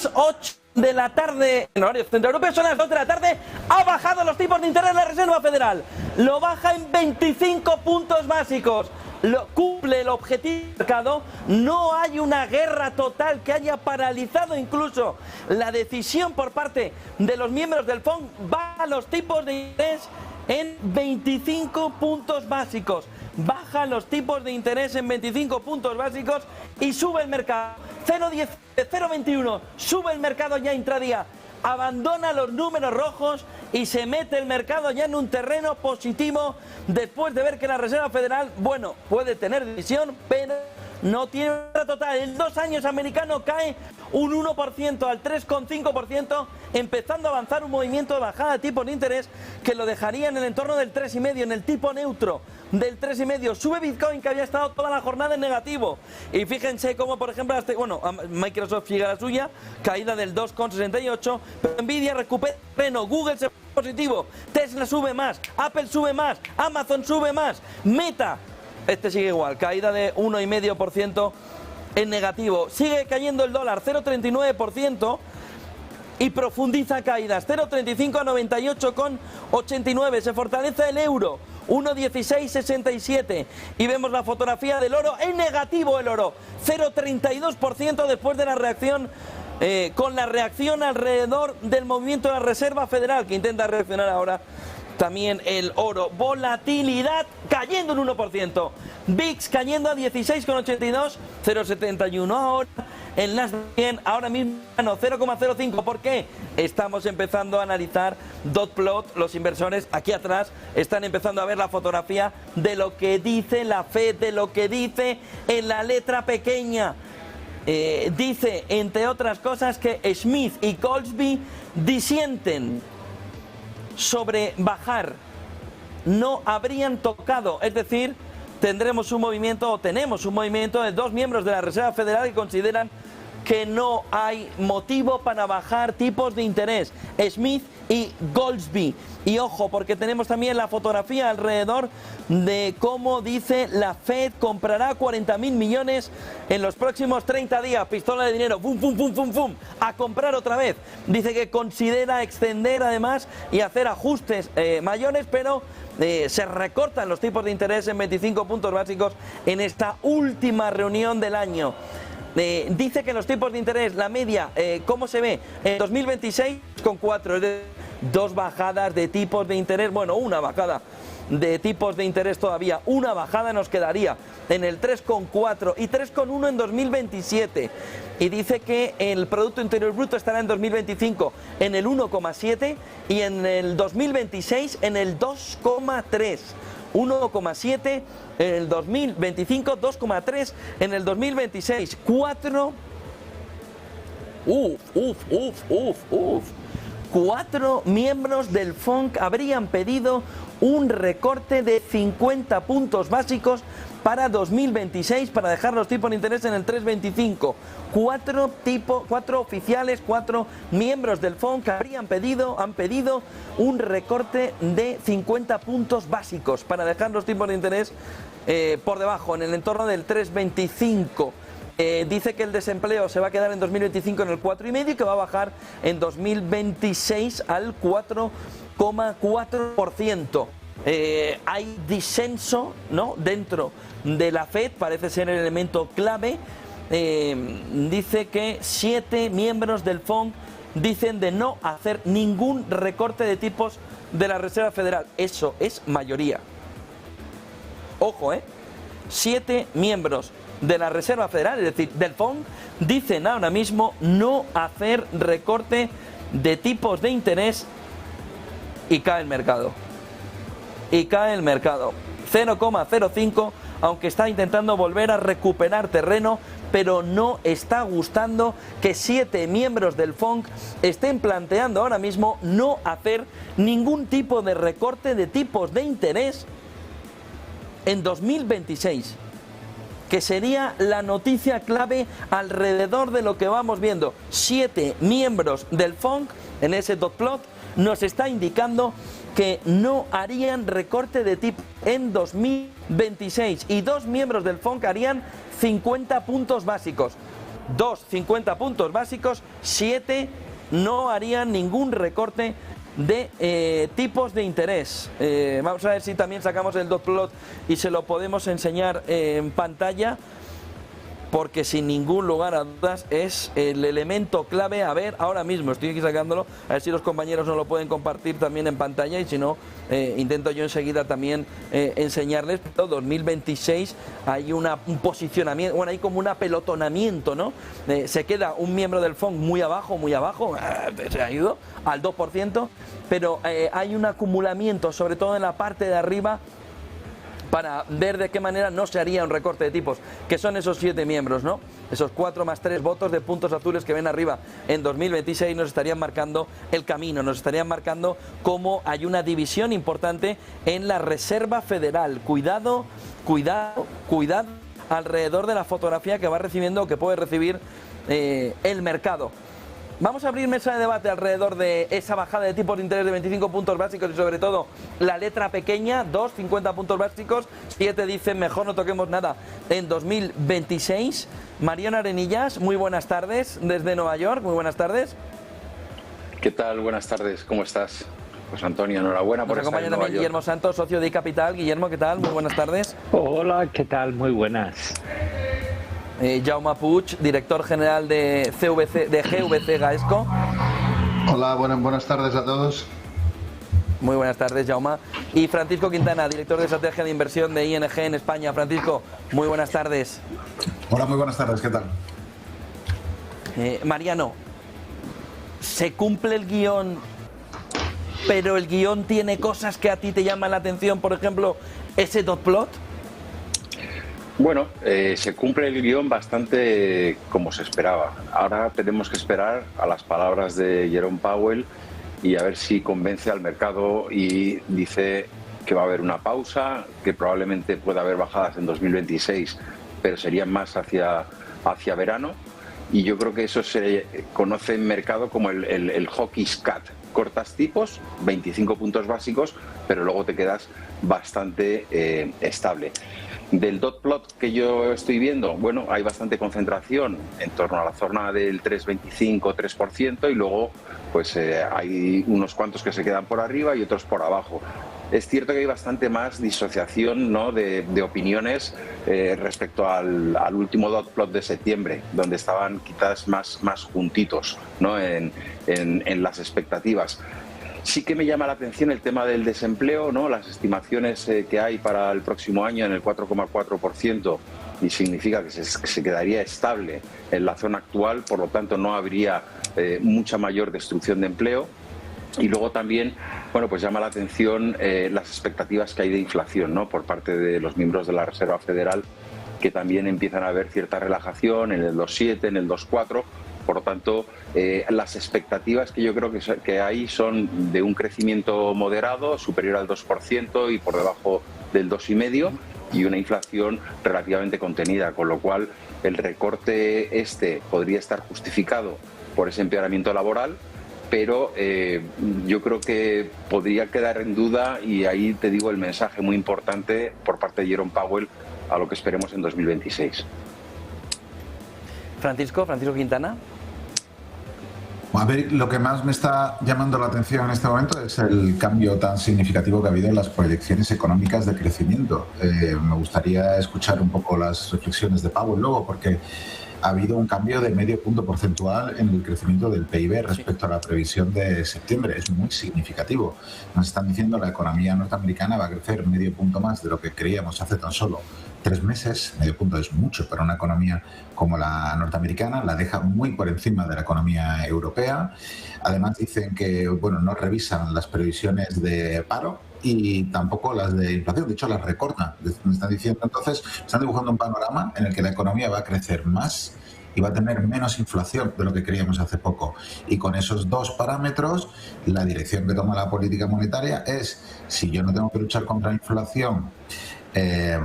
las 8 de la tarde, en horario centroeuropeo, son las 2 de la tarde, ha bajado los tipos de interés la Reserva Federal. Lo baja en 25 puntos básicos. Cumple el objetivo del mercado. No hay una guerra total que haya paralizado incluso la decisión por parte de los miembros del FONC. Baja los tipos de interés en 25 puntos básicos. Baja los tipos de interés en 25 puntos básicos y sube el mercado. 0,10, 0,21, sube el mercado ya intradía. Abandona los números rojos y se mete el mercado ya en un terreno positivo después de ver que la Reserva Federal, bueno, puede tener decisión, pero no tiene una total. El 2 años americano cae un 1% al 3,5%, empezando a avanzar un movimiento de bajada de tipos de interés que lo dejaría en el entorno del 3,5, en el tipo neutro del 3,5. Sube Bitcoin, que había estado toda la jornada en negativo. Y fíjense cómo, por ejemplo, Microsoft llega a la suya, caída del 2,68, pero Nvidia recupera terreno, Google se pone positivo, Tesla sube más, Apple sube más, Amazon sube más, Meta, sigue igual, caída de 1,5% en negativo. Sigue cayendo el dólar, 0,39%, y profundiza caídas, 0,35 a 98,89. Se fortalece el euro, 1,1667. Y vemos la fotografía del oro en negativo, el oro, 0,32% después de la reacción, con la reacción alrededor del movimiento de la Reserva Federal, que intenta reaccionar ahora. También el oro, volatilidad cayendo un 1%, VIX cayendo a 16,82, 0,71 ahora, en las 100 ahora mismo 0,05. ¿Por qué? Estamos empezando a analizar dot plot, los inversores aquí atrás están empezando a ver la fotografía de lo que dice la Fed, de lo que dice en la letra pequeña. Dice, entre otras cosas, que Smith y Goldsby disienten sobre bajar, no habrían tocado, es decir, tenemos un movimiento de dos miembros de la Reserva Federal que consideran que no hay motivo para bajar tipos de interés, Smith y Goldsby. Y ojo, porque tenemos también la fotografía alrededor de cómo dice la Fed comprará 40.000 millones en los próximos 30 días, pistola de dinero, pum, pum, pum, pum, pum, a comprar otra vez. Dice que considera extender además y hacer ajustes mayores, pero se recortan los tipos de interés en 25 puntos básicos en esta última reunión del año. Dice que los tipos de interés, la media, ¿cómo se ve? En 2026 con 4, es decir, dos bajadas de tipos de interés, bueno, una bajada de tipos de interés todavía, una bajada nos quedaría en el 3,4 y 3,1 en 2027. Y dice que el Producto Interior Bruto estará en 2025 en el 1,7 y en el 2026 en el 2,3. 1,7 en el 2025, 2,3 en el 2026, 4. Cuatro miembros del FONC habrían pedido un recorte de 50 puntos básicos para 2026 para dejar los tipos de interés en el 3,25. Cuatro oficiales, 4 miembros del FONC han pedido un recorte de 50 puntos básicos para dejar los tipos de interés por debajo, en el entorno del 3,25. Dice que el desempleo se va a quedar en 2025 en el 4,5 y que va a bajar en 2026 al 4,4%. Hay disenso, ¿no?, dentro de la Fed, parece ser el elemento clave. Dice que 7 miembros del FONC dicen de no hacer ningún recorte de tipos de la Reserva Federal. Eso es mayoría. Ojo, 7 miembros de la Reserva Federal, es decir, del FONC, dicen ahora mismo no hacer recorte de tipos de interés y cae el mercado. 0,05, aunque está intentando volver a recuperar terreno, pero no está gustando que 7 miembros del FONC estén planteando ahora mismo no hacer ningún tipo de recorte de tipos de interés en 2026. Que sería la noticia clave alrededor de lo que vamos viendo. 7 miembros del FONC en ese dot plot nos está indicando que no harían recorte de tipo en 2026 y 2 miembros del FONC harían 50 puntos básicos. 2, 50 puntos básicos, 7 no harían ningún recorte de tipos de interés. Vamos a ver si también sacamos el dot plot y se lo podemos enseñar en pantalla, porque sin ningún lugar a dudas es el elemento clave. A ver, ahora mismo estoy aquí sacándolo, a ver si los compañeros no lo pueden compartir también en pantalla, y si no, intento yo enseguida también enseñarles. 2026 hay un posicionamiento, bueno, hay como un apelotonamiento, ¿no? Se queda un miembro del FONC muy abajo, se ha ido al 2%, pero hay un acumulamiento, sobre todo en la parte de arriba, para ver de qué manera no se haría un recorte de tipos, que son esos 7 miembros, ¿no? Esos 4 más 3 votos de puntos azules que ven arriba en 2026 nos estarían marcando el camino, nos estarían marcando cómo hay una división importante en la Reserva Federal. Cuidado alrededor de la fotografía que va recibiendo o que puede recibir el mercado. Vamos a abrir mesa de debate alrededor de esa bajada de tipos de interés de 25 puntos básicos y sobre todo la letra pequeña, 2, 50 puntos básicos, 7 dicen mejor no toquemos nada en 2026. Mariano Arenillas, muy buenas tardes desde Nueva York, muy buenas tardes. ¿Qué tal? Buenas tardes, ¿cómo estás? Pues Antonio, enhorabuena por estar en Nueva York. Nos acompaña también Guillermo Santos, socio de iCapital. Guillermo, ¿qué tal? Muy buenas tardes. Hola, ¿qué tal? Muy buenas. Jaume Puig, director general de GVC Gaesco. Hola, buenas tardes a todos. Muy buenas tardes, Jaume. Y Francisco Quintana, director de estrategia de inversión de ING en España. Francisco, muy buenas tardes. Hola, muy buenas tardes, ¿qué tal? Mariano, ¿se cumple el guión, pero el guión tiene cosas que a ti te llaman la atención? Por ejemplo, ese dot plot. Bueno, se cumple el guión bastante como se esperaba. Ahora tenemos que esperar a las palabras de Jerome Powell y a ver si convence al mercado y dice que va a haber una pausa, que probablemente pueda haber bajadas en 2026, pero serían más hacia verano. Y yo creo que eso se conoce en mercado como el hockey's cut. Cortas tipos, 25 puntos básicos, pero luego te quedas bastante estable. Del dot plot que yo estoy viendo, bueno, hay bastante concentración en torno a la zona del 3,25, 3%, y luego pues hay unos cuantos que se quedan por arriba y otros por abajo. Es cierto que hay bastante más disociación, ¿no?, de opiniones respecto al último dot plot de septiembre, donde estaban quizás más juntitos, ¿no?, en las expectativas. Sí que me llama la atención el tema del desempleo, ¿no? Las estimaciones que hay para el próximo año en el 4,4%, y significa que se quedaría estable en la zona actual, por lo tanto no habría mucha mayor destrucción de empleo. Y luego también, bueno, pues llama la atención las expectativas que hay de inflación, ¿no?, por parte de los miembros de la Reserva Federal, que también empiezan a haber cierta relajación en el 2,7, en el 2,4. Por lo tanto, las expectativas que yo creo que hay son de un crecimiento moderado, superior al 2% y por debajo del 2,5%, y una inflación relativamente contenida, con lo cual el recorte podría estar justificado por ese empeoramiento laboral, pero yo creo que podría quedar en duda, y ahí te digo el mensaje muy importante por parte de Jerome Powell a lo que esperemos en 2026. Francisco Quintana. A ver, lo que más me está llamando la atención en este momento es el cambio tan significativo que ha habido en las proyecciones económicas de crecimiento. Me gustaría escuchar un poco las reflexiones de Powell luego, porque ha habido un cambio de medio punto porcentual en el crecimiento del PIB respecto a la previsión de septiembre. Es muy significativo. Nos están diciendo que la economía norteamericana va a crecer medio punto más de lo que creíamos hace tan solo 3 meses. Medio punto es mucho para una economía como la norteamericana, la deja muy por encima de la economía europea. Además dicen que, bueno, no revisan las previsiones de paro y tampoco las de inflación, de hecho las recortan. Me están diciendo, entonces, están dibujando un panorama en el que la economía va a crecer más y va a tener menos inflación de lo que creíamos hace poco. Y con esos dos parámetros, la dirección que toma la política monetaria es: si yo no tengo que luchar contra la inflación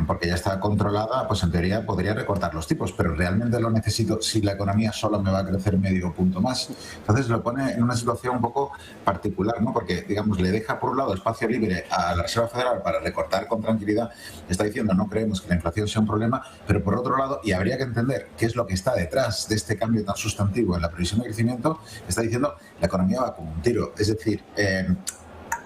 porque ya está controlada, pues en teoría podría recortar los tipos, pero realmente lo necesito si la economía solo me va a crecer medio punto más. Entonces lo pone en una situación un poco particular, ¿no? Porque, digamos, le deja por un lado espacio libre a la Reserva Federal para recortar con tranquilidad. Está diciendo, no creemos que la inflación sea un problema, pero por otro lado, y habría que entender qué es lo que está detrás de este cambio tan sustantivo en la previsión de crecimiento, está diciendo la economía va como un tiro. Es decir,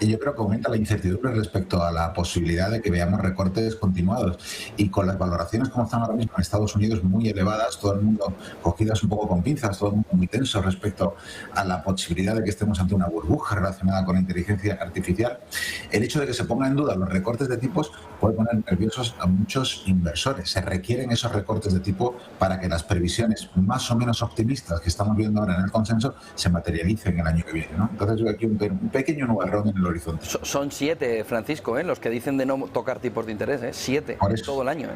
yo creo que aumenta la incertidumbre respecto a la posibilidad de que veamos recortes continuados. Y con las valoraciones como están ahora mismo en Estados Unidos muy elevadas, todo el mundo cogidas un poco con pinzas, todo el mundo muy tenso respecto a la posibilidad de que estemos ante una burbuja relacionada con la inteligencia artificial, el hecho de que se ponga en duda los recortes de tipos puede poner nerviosos a muchos inversores. Se requieren esos recortes de tipo para que las previsiones más o menos optimistas que estamos viendo ahora en el consenso se materialicen el año que viene, ¿no? Entonces veo aquí un pequeño nubarrón en el horizonte. Son 7, Francisco, los que dicen de no tocar tipos de interés, 7 todo el año.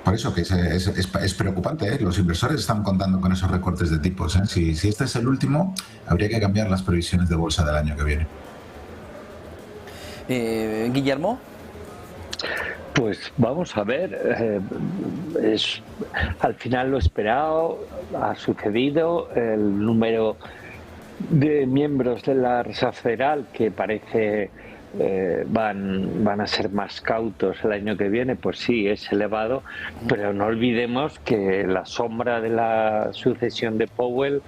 Por eso que es preocupante, los inversores están contando con esos recortes de tipos. Si este es el último, habría que cambiar las previsiones de bolsa del año que viene. Guillermo. Pues vamos a ver, al final lo esperado ha sucedido, el número de miembros de la Reserva Federal que parece van a ser más cautos el año que viene, pues sí, es elevado, pero no olvidemos que la sombra de la sucesión de Powell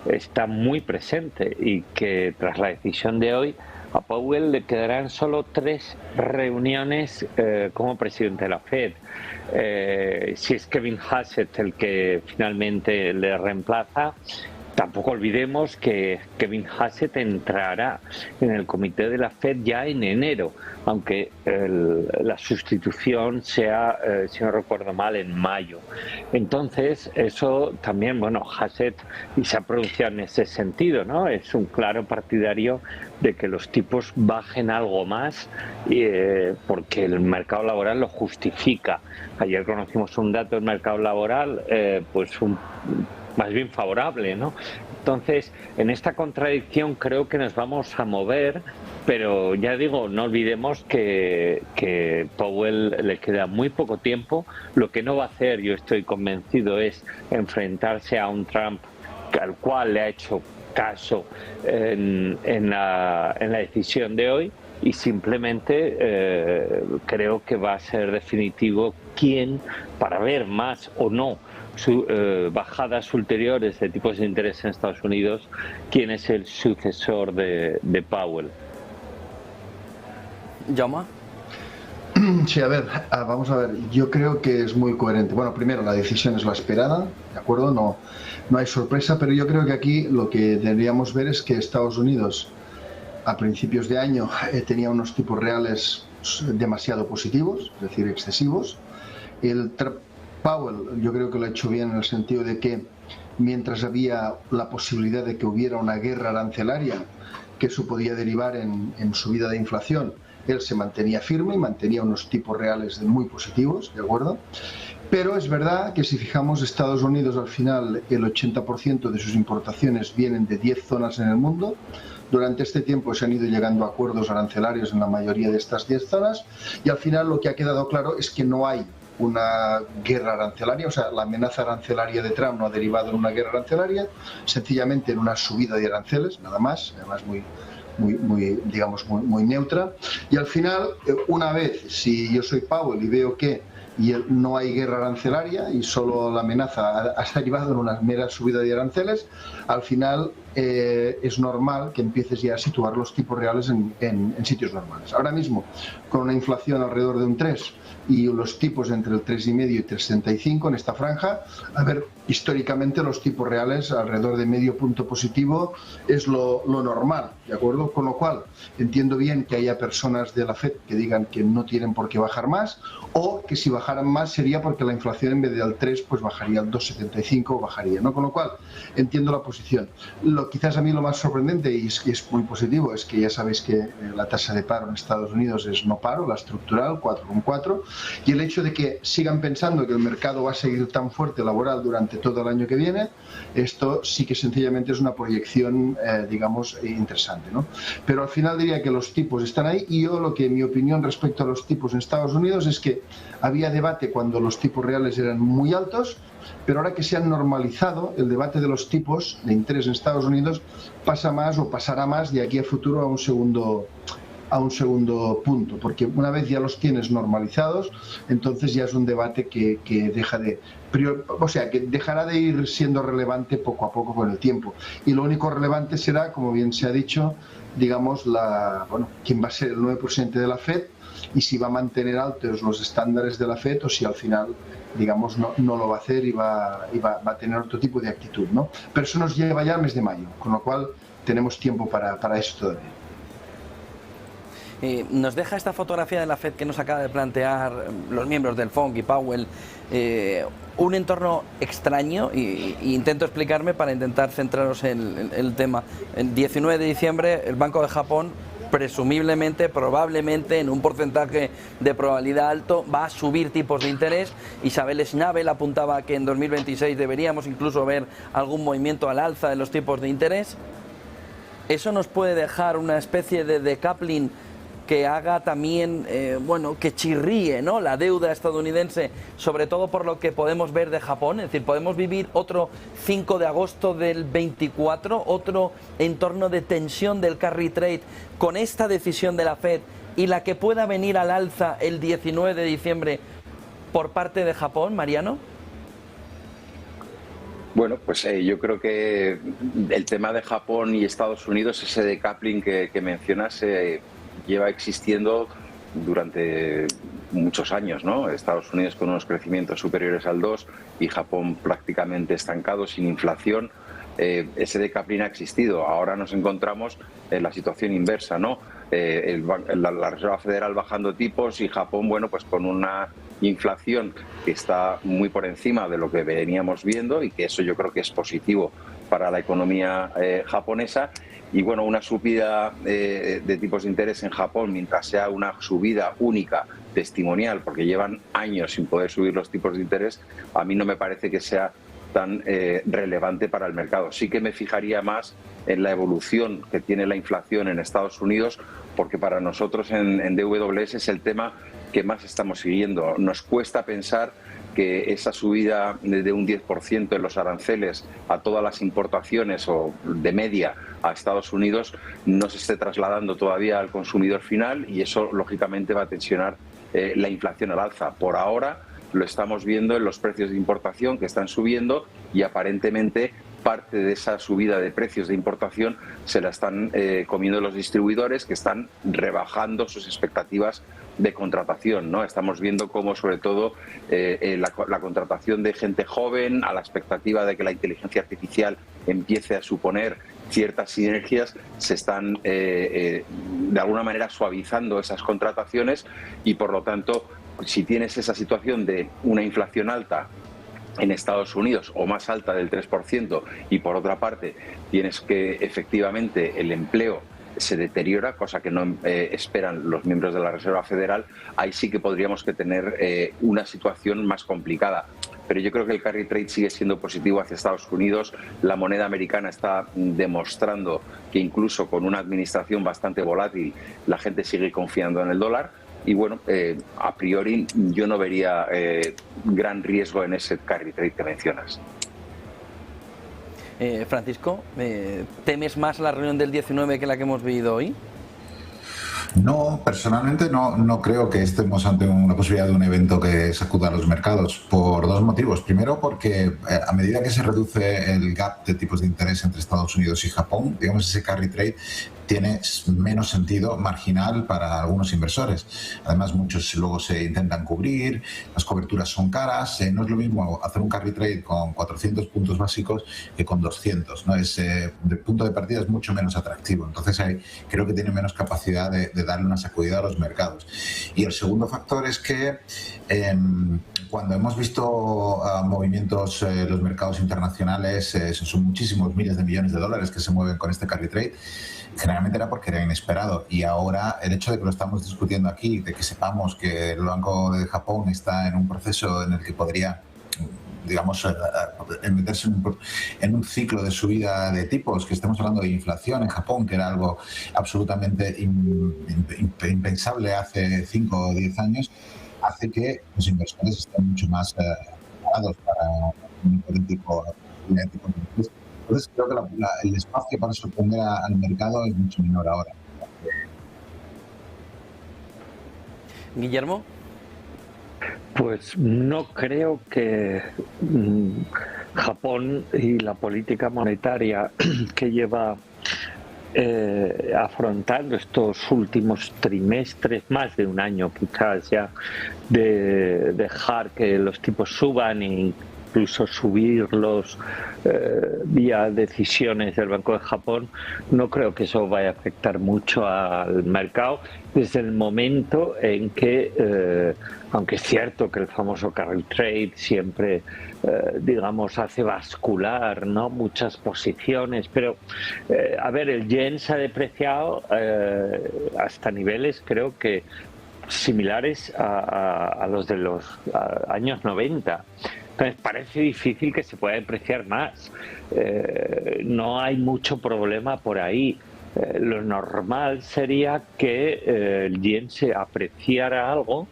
está muy presente y que tras la decisión de hoy a Powell le quedarán solo 3 reuniones como presidente de la Fed. Si es Kevin Hassett el que finalmente le reemplaza, tampoco olvidemos que Kevin Hassett entrará en el comité de la Fed ya en enero, aunque la sustitución sea, si no recuerdo mal, en mayo. Entonces, eso también, Hassett y se ha pronunciado en ese sentido, ¿no? Es un claro partidario de que los tipos bajen algo más porque el mercado laboral lo justifica. Ayer conocimos un dato del mercado laboral, más bien favorable, ¿no? Entonces, en esta contradicción creo que nos vamos a mover, pero ya digo, no olvidemos que Powell le queda muy poco tiempo. Lo que no va a hacer, yo estoy convencido, es enfrentarse a un Trump al cual le ha hecho caso en la decisión de hoy, y simplemente creo que va a ser definitivo quién, para ver más o no bajadas ulteriores de tipos de interés en Estados Unidos, quién es el sucesor de Powell. ¿Llama? Sí, a ver, vamos a ver, yo creo que es muy coherente. Bueno, primero, la decisión es la esperada, ¿de acuerdo? No hay sorpresa, pero yo creo que aquí lo que deberíamos ver es que Estados Unidos a principios de año tenía unos tipos reales demasiado positivos, es decir, excesivos. Powell yo creo que lo ha hecho bien en el sentido de que mientras había la posibilidad de que hubiera una guerra arancelaria, que eso podía derivar en subida de inflación, él se mantenía firme y mantenía unos tipos reales muy positivos, ¿de acuerdo? Pero es verdad que si fijamos, Estados Unidos al final el 80% de sus importaciones vienen de 10 zonas en el mundo. Durante este tiempo se han ido llegando a acuerdos arancelarios en la mayoría de estas 10 zonas y al final lo que ha quedado claro es que no hay una guerra arancelaria, o sea, la amenaza arancelaria de Trump no ha derivado en una guerra arancelaria, sencillamente en una subida de aranceles, nada más, además muy neutra. Y al final, una vez, si yo soy Powell y veo que no hay guerra arancelaria y solo la amenaza ha derivado en una mera subida de aranceles, al final es normal que empieces ya a situar los tipos reales en sitios normales. Ahora mismo, con una inflación alrededor de un 3 y los tipos entre el 3,5 y 3,75 en esta franja, a ver, históricamente los tipos reales alrededor de medio punto positivo es lo normal, ¿de acuerdo? Con lo cual, entiendo bien que haya personas de la Fed que digan que no tienen por qué bajar más, o que si bajaran más sería porque la inflación en vez de al 3 pues bajaría al 2,75 o bajaría, ¿no? Con lo cual, entiendo la posición. Quizás a mí lo más sorprendente, y es muy positivo, es que ya sabéis que la tasa de paro en Estados Unidos es no paro, la estructural, 4,4, y el hecho de que sigan pensando que el mercado va a seguir tan fuerte laboral durante durante todo el año que viene, esto sí que sencillamente es una proyección, digamos, interesante, ¿no? Pero al final diría que los tipos están ahí, y yo mi opinión respecto a los tipos en Estados Unidos es que había debate cuando los tipos reales eran muy altos, pero ahora que se han normalizado, el debate de los tipos de interés en Estados Unidos pasa más o pasará más de aquí a futuro a un segundo punto, porque una vez ya los tienes normalizados, entonces ya es un debate que dejará de ir siendo relevante poco a poco con el tiempo, y lo único relevante será, como bien se ha dicho, digamos, quién va a ser el 9% de la FED, y si va a mantener altos los estándares de la FED, o si al final, digamos, no lo va a hacer y va a tener otro tipo de actitud, ¿no? Pero eso nos lleva ya al mes de mayo, con lo cual tenemos tiempo para eso todavía. Nos deja esta fotografía de la FED que nos acaba de plantear los miembros del FONC y Powell un entorno extraño, y intento explicarme para intentar centrarnos en el tema. El 19 de diciembre el Banco de Japón, presumiblemente, probablemente, en un porcentaje de probabilidad alto, va a subir tipos de interés. Isabel Schnabel apuntaba que en 2026 deberíamos incluso ver algún movimiento al alza de los tipos de interés. Eso nos puede dejar una especie de decoupling que haga también, que chirríe, ¿no?, la deuda estadounidense, sobre todo por lo que podemos ver de Japón. Es decir, podemos vivir otro 5 de agosto del 24, otro entorno de tensión del carry trade con esta decisión de la FED y la que pueda venir al alza el 19 de diciembre por parte de Japón, Mariano. Bueno, pues yo creo que el tema de Japón y Estados Unidos, ese decoupling que mencionas, lleva existiendo durante muchos años, ¿no? Estados Unidos con unos crecimientos superiores al 2 y Japón prácticamente estancado, sin inflación. Ese decoupling ha existido. Ahora nos encontramos en la situación inversa, ¿no? La Reserva Federal bajando tipos y Japón, pues con una inflación que está muy por encima de lo que veníamos viendo, y que eso yo creo que es positivo para la economía japonesa. Y una subida de tipos de interés en Japón, mientras sea una subida única, testimonial, porque llevan años sin poder subir los tipos de interés, a mí no me parece que sea tan relevante para el mercado. Sí que me fijaría más en la evolución que tiene la inflación en Estados Unidos, porque para nosotros en DWS es el tema que más estamos siguiendo. Nos cuesta pensar que esa subida de un 10% en los aranceles a todas las importaciones, o de media a Estados Unidos, no se esté trasladando todavía al consumidor final, y eso lógicamente va a tensionar la inflación al alza. Por ahora lo estamos viendo en los precios de importación, que están subiendo, y aparentemente parte de esa subida de precios de importación se la están comiendo los distribuidores, que están rebajando sus expectativas de contratación, ¿no? Estamos viendo cómo, sobre todo, la contratación de gente joven, a la expectativa de que la inteligencia artificial empiece a suponer ciertas sinergias, se están de alguna manera suavizando esas contrataciones, y por lo tanto, si tienes esa situación de una inflación alta en Estados Unidos, o más alta del 3%, y por otra parte tienes que efectivamente el empleo se deteriora, cosa que no esperan los miembros de la Reserva Federal, ahí sí que podríamos tener una situación más complicada. Pero yo creo que el carry trade sigue siendo positivo hacia Estados Unidos. La moneda americana está demostrando que incluso con una administración bastante volátil, la gente sigue confiando en el dólar. Y a priori yo no vería gran riesgo en ese carry trade que mencionas. Francisco, ¿temes más la reunión del 19 que la que hemos vivido hoy? No, personalmente no creo que estemos ante una posibilidad de un evento que sacuda a los mercados, por dos motivos. Primero, porque a medida que se reduce el gap de tipos de interés entre Estados Unidos y Japón, digamos, ese carry trade tiene menos sentido marginal para algunos inversores. Además, muchos luego se intentan cubrir, las coberturas son caras. No es lo mismo hacer un carry trade con 400 puntos básicos que con 200, ¿no? El punto de partida es mucho menos atractivo. Entonces, creo que tiene menos capacidad de darle una sacudida a los mercados. Y el segundo factor es que cuando hemos visto movimientos en los mercados internacionales, son muchísimos miles de millones de dólares que se mueven con este carry trade. Generalmente era porque era inesperado, y ahora el hecho de que lo estamos discutiendo aquí, de que sepamos que el Banco de Japón está en un proceso en el que podría digamos, meterse en un ciclo de subida de tipos, que estemos hablando de inflación en Japón, que era algo absolutamente impensable hace 5 o 10 años, hace que los inversores estén mucho más preparados para un hipotético. Entonces creo que el espacio para sorprender al mercado es mucho menor ahora. Guillermo. Pues no creo que Japón y la política monetaria que lleva afrontando estos últimos trimestres, más de un año quizás ya, de dejar que los tipos suban e incluso subirlos vía decisiones del Banco de Japón, no creo que eso vaya a afectar mucho al mercado desde el momento en que, aunque es cierto que el famoso carry trade siempre, digamos, hace bascular, ¿no?, muchas posiciones, pero a ver, el yen se ha depreciado hasta niveles, creo que similares a los de los años 90. Entonces parece difícil que se pueda depreciar más. No hay mucho problema por ahí. Lo normal sería que el yen se apreciara algo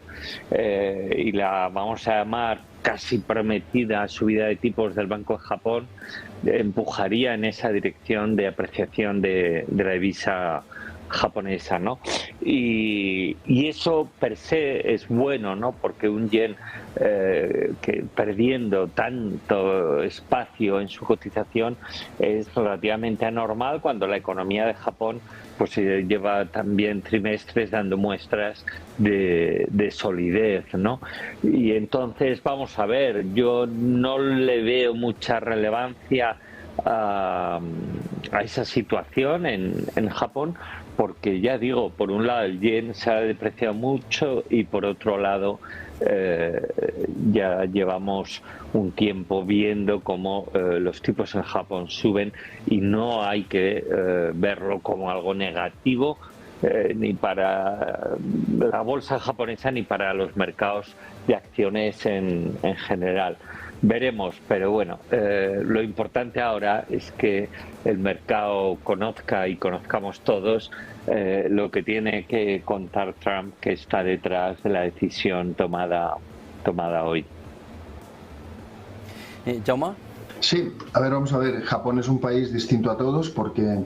y la vamos a llamar casi prometida subida de tipos del Banco de Japón empujaría en esa dirección de apreciación de la divisa japonesa, ¿no? Y eso per se es bueno, ¿no? Porque un yen que perdiendo tanto espacio en su cotización es relativamente anormal cuando la economía de Japón pues lleva también trimestres dando muestras de solidez, ¿no? Y entonces vamos a ver, yo no le veo mucha relevancia a esa situación en Japón, porque ya digo, por un lado el yen se ha depreciado mucho y por otro lado ya llevamos un tiempo viendo cómo los tipos en Japón suben y no hay que verlo como algo negativo ni para la bolsa japonesa ni para los mercados de acciones en general. Veremos, pero bueno, lo importante ahora es que el mercado conozca y conozcamos todos lo que tiene que contar Trump, que está detrás de la decisión tomada hoy. ¿Jaume? Sí, a ver, vamos a ver, Japón es un país distinto a todos porque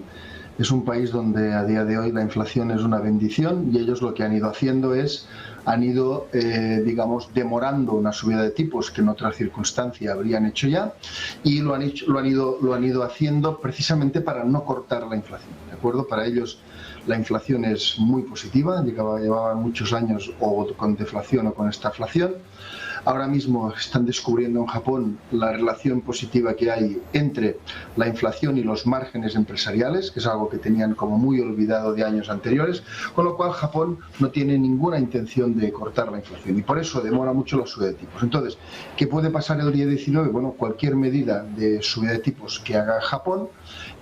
es un país donde a día de hoy la inflación es una bendición y ellos lo que han ido haciendo han ido, digamos, demorando una subida de tipos que en otra circunstancia habrían hecho ya y lo han ido haciendo precisamente para no cortar la inflación, ¿de acuerdo? Para ellos la inflación es muy positiva, llevaban muchos años o con deflación o con estaflación. Ahora mismo están descubriendo en Japón la relación positiva que hay entre la inflación y los márgenes empresariales, que es algo que tenían como muy olvidado de años anteriores, con lo cual Japón no tiene ninguna intención de cortar la inflación y por eso demora mucho la subida de tipos. Entonces, ¿qué puede pasar el día 19? Bueno, cualquier medida de subida de tipos que haga Japón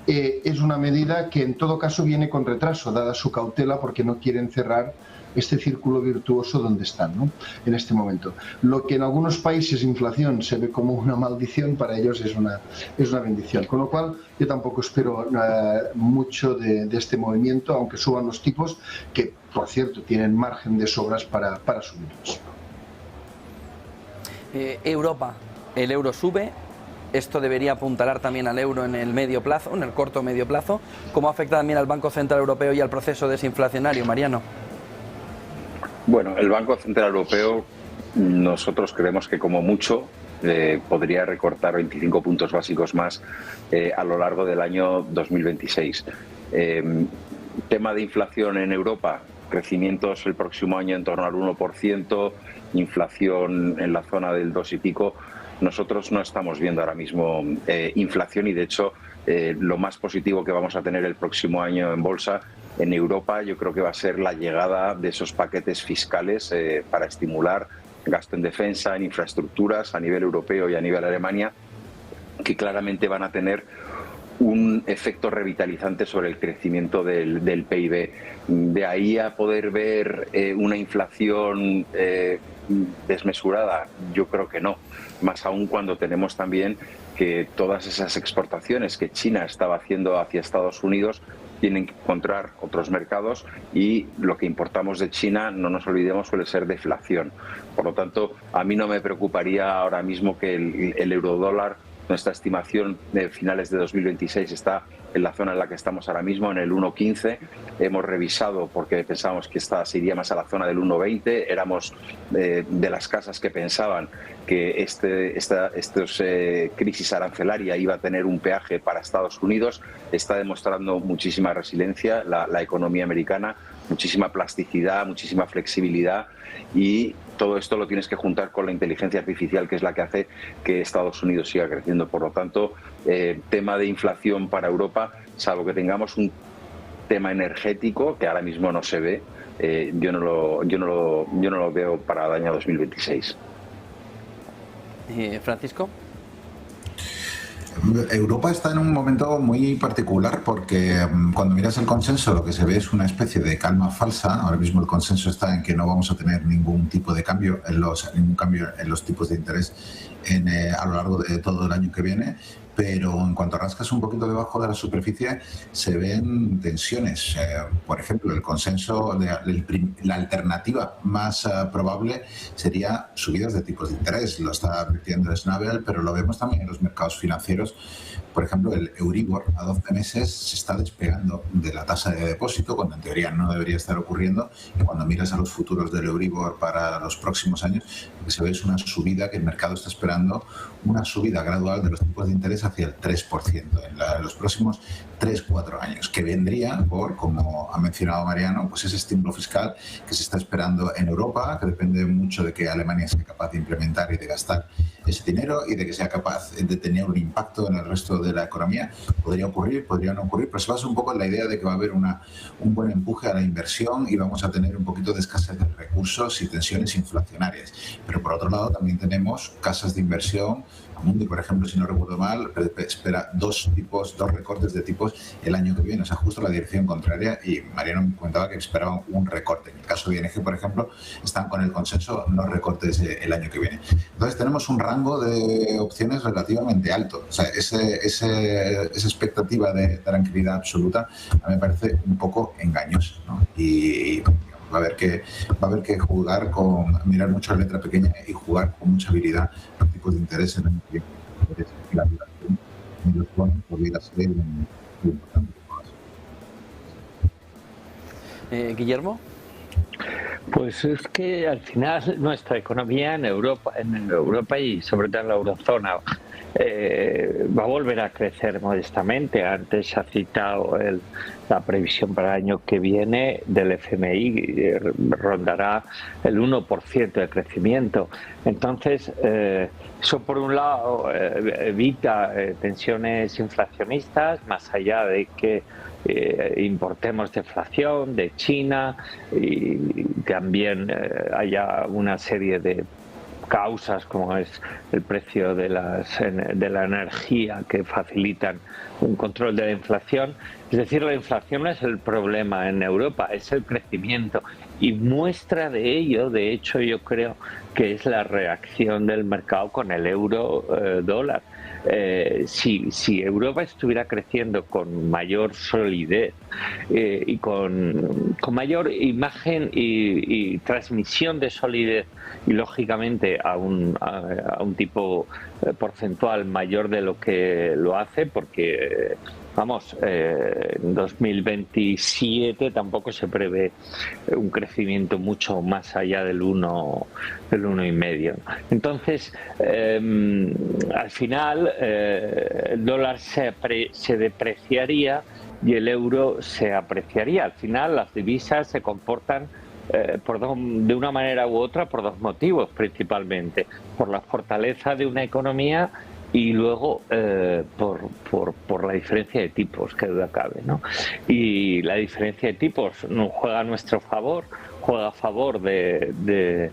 es una medida que en todo caso viene con retraso, dada su cautela, porque no quieren cerrar este círculo virtuoso donde están, ¿no?, en este momento. Lo que en algunos países inflación se ve como una maldición, para ellos es una bendición. Con lo cual yo tampoco espero mucho de este movimiento, aunque suban los tipos, que por cierto tienen margen de sobras para subirlos. Europa, el euro sube. Esto debería apuntalar también al euro en el medio plazo, en el corto medio plazo. ¿Cómo afecta también al Banco Central Europeo y al proceso desinflacionario, Mariano? Bueno, el Banco Central Europeo, nosotros creemos que como mucho podría recortar 25 puntos básicos más a lo largo del año 2026. Tema de inflación en Europa, crecimientos el próximo año en torno al 1%, inflación en la zona del 2 y pico. Nosotros no estamos viendo ahora mismo inflación y de hecho lo más positivo que vamos a tener el próximo año en bolsa en Europa yo creo que va a ser la llegada de esos paquetes fiscales para estimular gasto en defensa, en infraestructuras a nivel europeo y a nivel Alemania, que claramente van a tener un efecto revitalizante sobre el crecimiento del PIB. De ahí a poder ver una inflación desmesurada, yo creo que no. Más aún cuando tenemos también que todas esas exportaciones que China estaba haciendo hacia Estados Unidos tienen que encontrar otros mercados, y lo que importamos de China, no nos olvidemos, suele ser deflación. Por lo tanto, a mí no me preocuparía ahora mismo que el eurodólar, nuestra estimación de finales de 2026 está en la zona en la que estamos ahora mismo, en el 1,15. Hemos revisado porque pensábamos que se iría más a la zona del 1,20. Éramos de las casas que pensaban que esta crisis arancelaria iba a tener un peaje para Estados Unidos. Está demostrando muchísima resiliencia la economía americana, muchísima plasticidad, muchísima flexibilidad, y todo esto lo tienes que juntar con la inteligencia artificial, que es la que hace que Estados Unidos siga creciendo. Por lo tanto, tema de inflación para Europa, salvo que tengamos un tema energético que ahora mismo no se ve, yo no lo veo para el año 2026. Francisco. Europa está en un momento muy particular porque cuando miras el consenso lo que se ve es una especie de calma falsa. Ahora mismo el consenso está en que no vamos a tener ningún tipo de cambio en los tipos de interés a lo largo de todo el año que viene. Pero en cuanto rascas un poquito debajo de la superficie se ven tensiones. Por ejemplo, el consenso, la alternativa más probable sería subidas de tipos de interés. Lo está advirtiendo Schnabel, pero lo vemos también en los mercados financieros. Por ejemplo, el Euribor a 12 meses se está despegando de la tasa de depósito, cuando en teoría no debería estar ocurriendo. Y cuando miras a los futuros del Euribor para los próximos años, lo que se ve es una subida que el mercado está esperando, una subida gradual de los tipos de interés hacia el 3% en los próximos 3-4 años, que vendría por, como ha mencionado Mariano, pues ese estímulo fiscal que se está esperando en Europa, que depende mucho de que Alemania sea capaz de implementar y de gastar ese dinero y de que sea capaz de tener un impacto en el resto de la economía. Podría ocurrir, podría no ocurrir, pero se basa un poco en la idea de que va a haber un buen empuje a la inversión y vamos a tener un poquito de escasez de recursos y tensiones inflacionarias. Pero por otro lado también tenemos casas de inversión. Amundi, por ejemplo, si no recuerdo mal, espera dos recortes de tipos el año que viene, o sea, justo la dirección contraria, y Mariano me comentaba que esperaban un recorte. En el caso de ING, por ejemplo, están con el consenso no recortes el año que viene. Entonces tenemos un rango de opciones relativamente alto. O sea, esa expectativa de tranquilidad absoluta a mí me parece un poco engañosa, ¿no? Y va a haber que jugar mirar mucho la letra pequeña y jugar con mucha habilidad los tipos de interés en la duración de los bonos podría ser muy importante. Guillermo. Pues es que al final nuestra economía en Europa y sobre todo en la eurozona va a volver a crecer modestamente. Antes se ha citado la previsión para el año que viene del FMI, rondará el 1% de crecimiento. Entonces, eso por un lado evita tensiones inflacionistas, más allá de que importemos deflación de China, y también haya una serie de causas como es el precio de la energía que facilitan un control de la inflación. Es decir, la inflación no es el problema en Europa, es el crecimiento, y muestra de ello, de hecho, yo creo que es la reacción del mercado con el euro dólar. Si Europa estuviera creciendo con mayor solidez y con mayor imagen y transmisión de solidez, y lógicamente a un tipo porcentual mayor de lo que lo hace, porque en 2027 tampoco se prevé un crecimiento mucho más allá del 1,5. Entonces, al final, el dólar se depreciaría y el euro se apreciaría. Al final, las divisas se comportan de una manera u otra por dos motivos principalmente: por la fortaleza de una economía y luego por la diferencia de tipos, que duda cabe, ¿no? Y la diferencia de tipos juega a nuestro favor, juega a favor del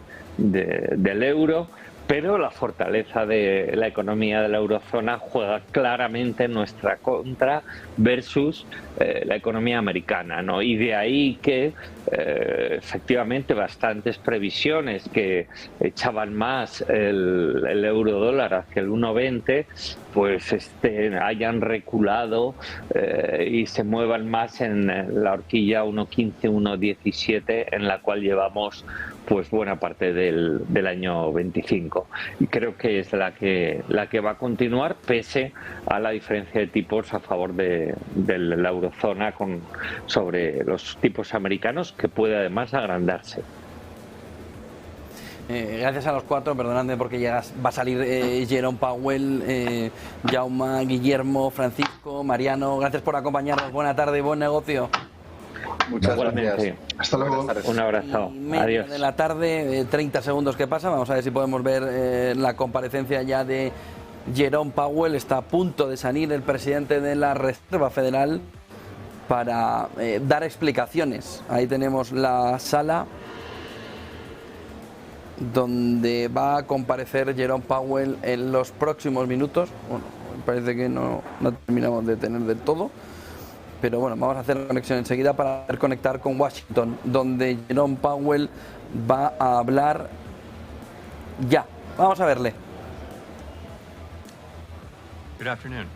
euro, pero la fortaleza de la economía de la eurozona juega claramente en nuestra contra versus la economía americana, ¿no? Y de ahí que efectivamente bastantes previsiones que echaban más el euro dólar hacia el 1,20 pues hayan reculado y se muevan más en la horquilla 1,15, 1,17 en la cual llevamos pues buena parte del año 25, y creo que es la que va a continuar pese a la diferencia de tipos a favor de la eurozona sobre los tipos americanos, que puede además agrandarse. Gracias a los cuatro, perdonadme porque va a salir Jerome Powell, Jaume, Guillermo, Francisco, Mariano, gracias por acompañarnos, buena tarde y buen negocio. Muchas gracias. Hasta luego. Un abrazo. Adiós. De la tarde, 30 segundos que pasa. Vamos a ver si podemos ver la comparecencia ya de Jerome Powell. Está a punto de salir el presidente de la Reserva Federal para dar explicaciones. Ahí tenemos la sala donde va a comparecer Jerome Powell en los próximos minutos. Bueno, parece que no terminamos de tener del todo. Pero bueno, vamos a hacer la conexión enseguida para poder conectar con Washington, donde Jerome Powell va a hablar ya. Vamos a verle. Good afternoon.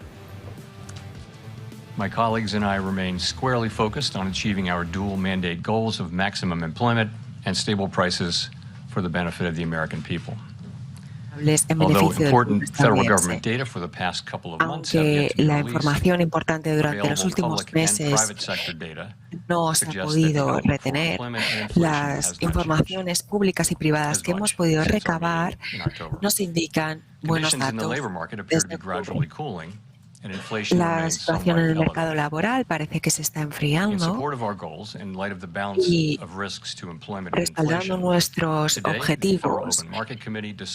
My colleagues and I remain squarely focused on achieving our dual mandate goals of maximum employment and stable prices for the benefit of the American people. Aunque la información importante durante los últimos meses no se ha podido retener, las informaciones públicas y privadas que hemos podido recabar nos indican buenos datos. La situación en el mercado laboral parece que se está enfriando y respaldando nuestros objetivos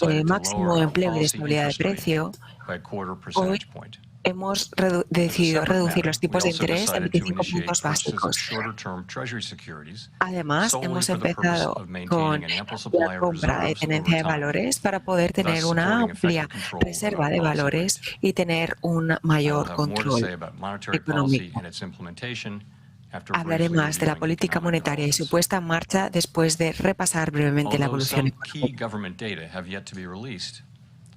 de máximo empleo y estabilidad de precio, hoy hemos decidido reducir los tipos de interés en 25 puntos básicos. Además, hemos empezado con la compra de tenencia de valores para poder tener una amplia reserva de valores y tener un mayor control económico. Hablaré más de la política monetaria y su puesta en marcha después de repasar brevemente la evolución económica.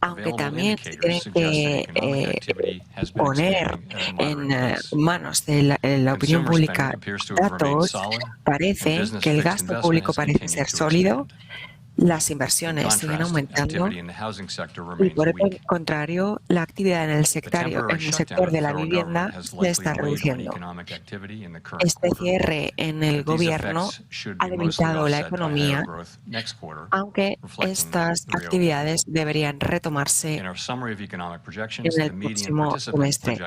Aunque también se tienen que poner en manos de la opinión pública datos, parece que el gasto público parece ser sólido, las inversiones siguen aumentando y, por el contrario, la actividad en el sector de la vivienda se está reduciendo. Este cierre en el gobierno ha debilitado la economía, aunque estas actividades deberían retomarse en el próximo semestre.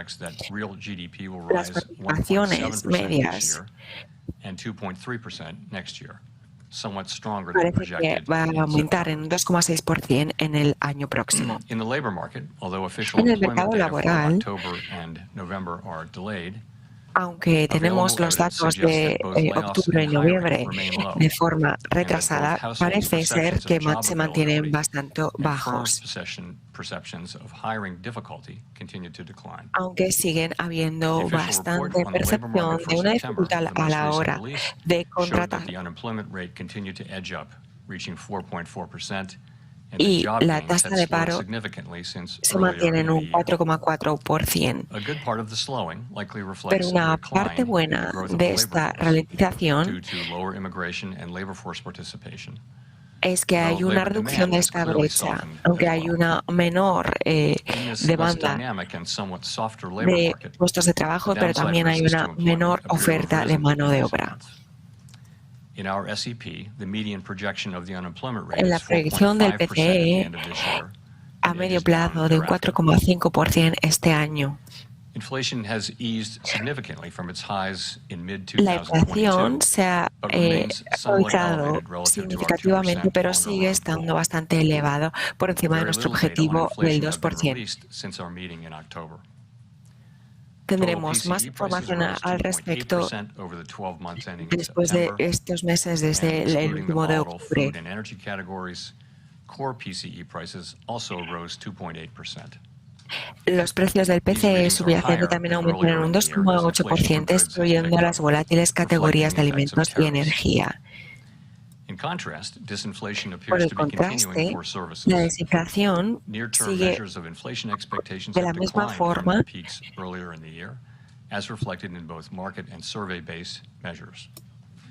Las participaciones medias parece que va a aumentar en 2,6% en el año próximo. En el mercado laboral, aunque tenemos los datos de octubre y noviembre de forma retrasada, parece ser que se mantienen bastante bajos, aunque siguen habiendo bastante percepción de una dificultad a la hora de contratar. Y la tasa de paro se mantiene en un 4,4%. Pero una parte buena de esta ralentización es que hay una reducción de esta brecha, aunque hay una menor demanda de puestos de trabajo, pero también hay una menor oferta de mano de obra. En la proyección del PCE a medio plazo de un 4,5% este año. La inflación se ha suavizado significativamente, pero sigue estando bastante elevado, por encima de nuestro objetivo del 2%. Tendremos más información al respecto después de estos meses, desde el último de octubre. core PCE prices also rose 2.8%. Los precios del PCE subyacente también aumentaron un 2,8%, excluyendo las volátiles categorías de alimentos y energía. Por el contraste, la desinflación sigue de la misma forma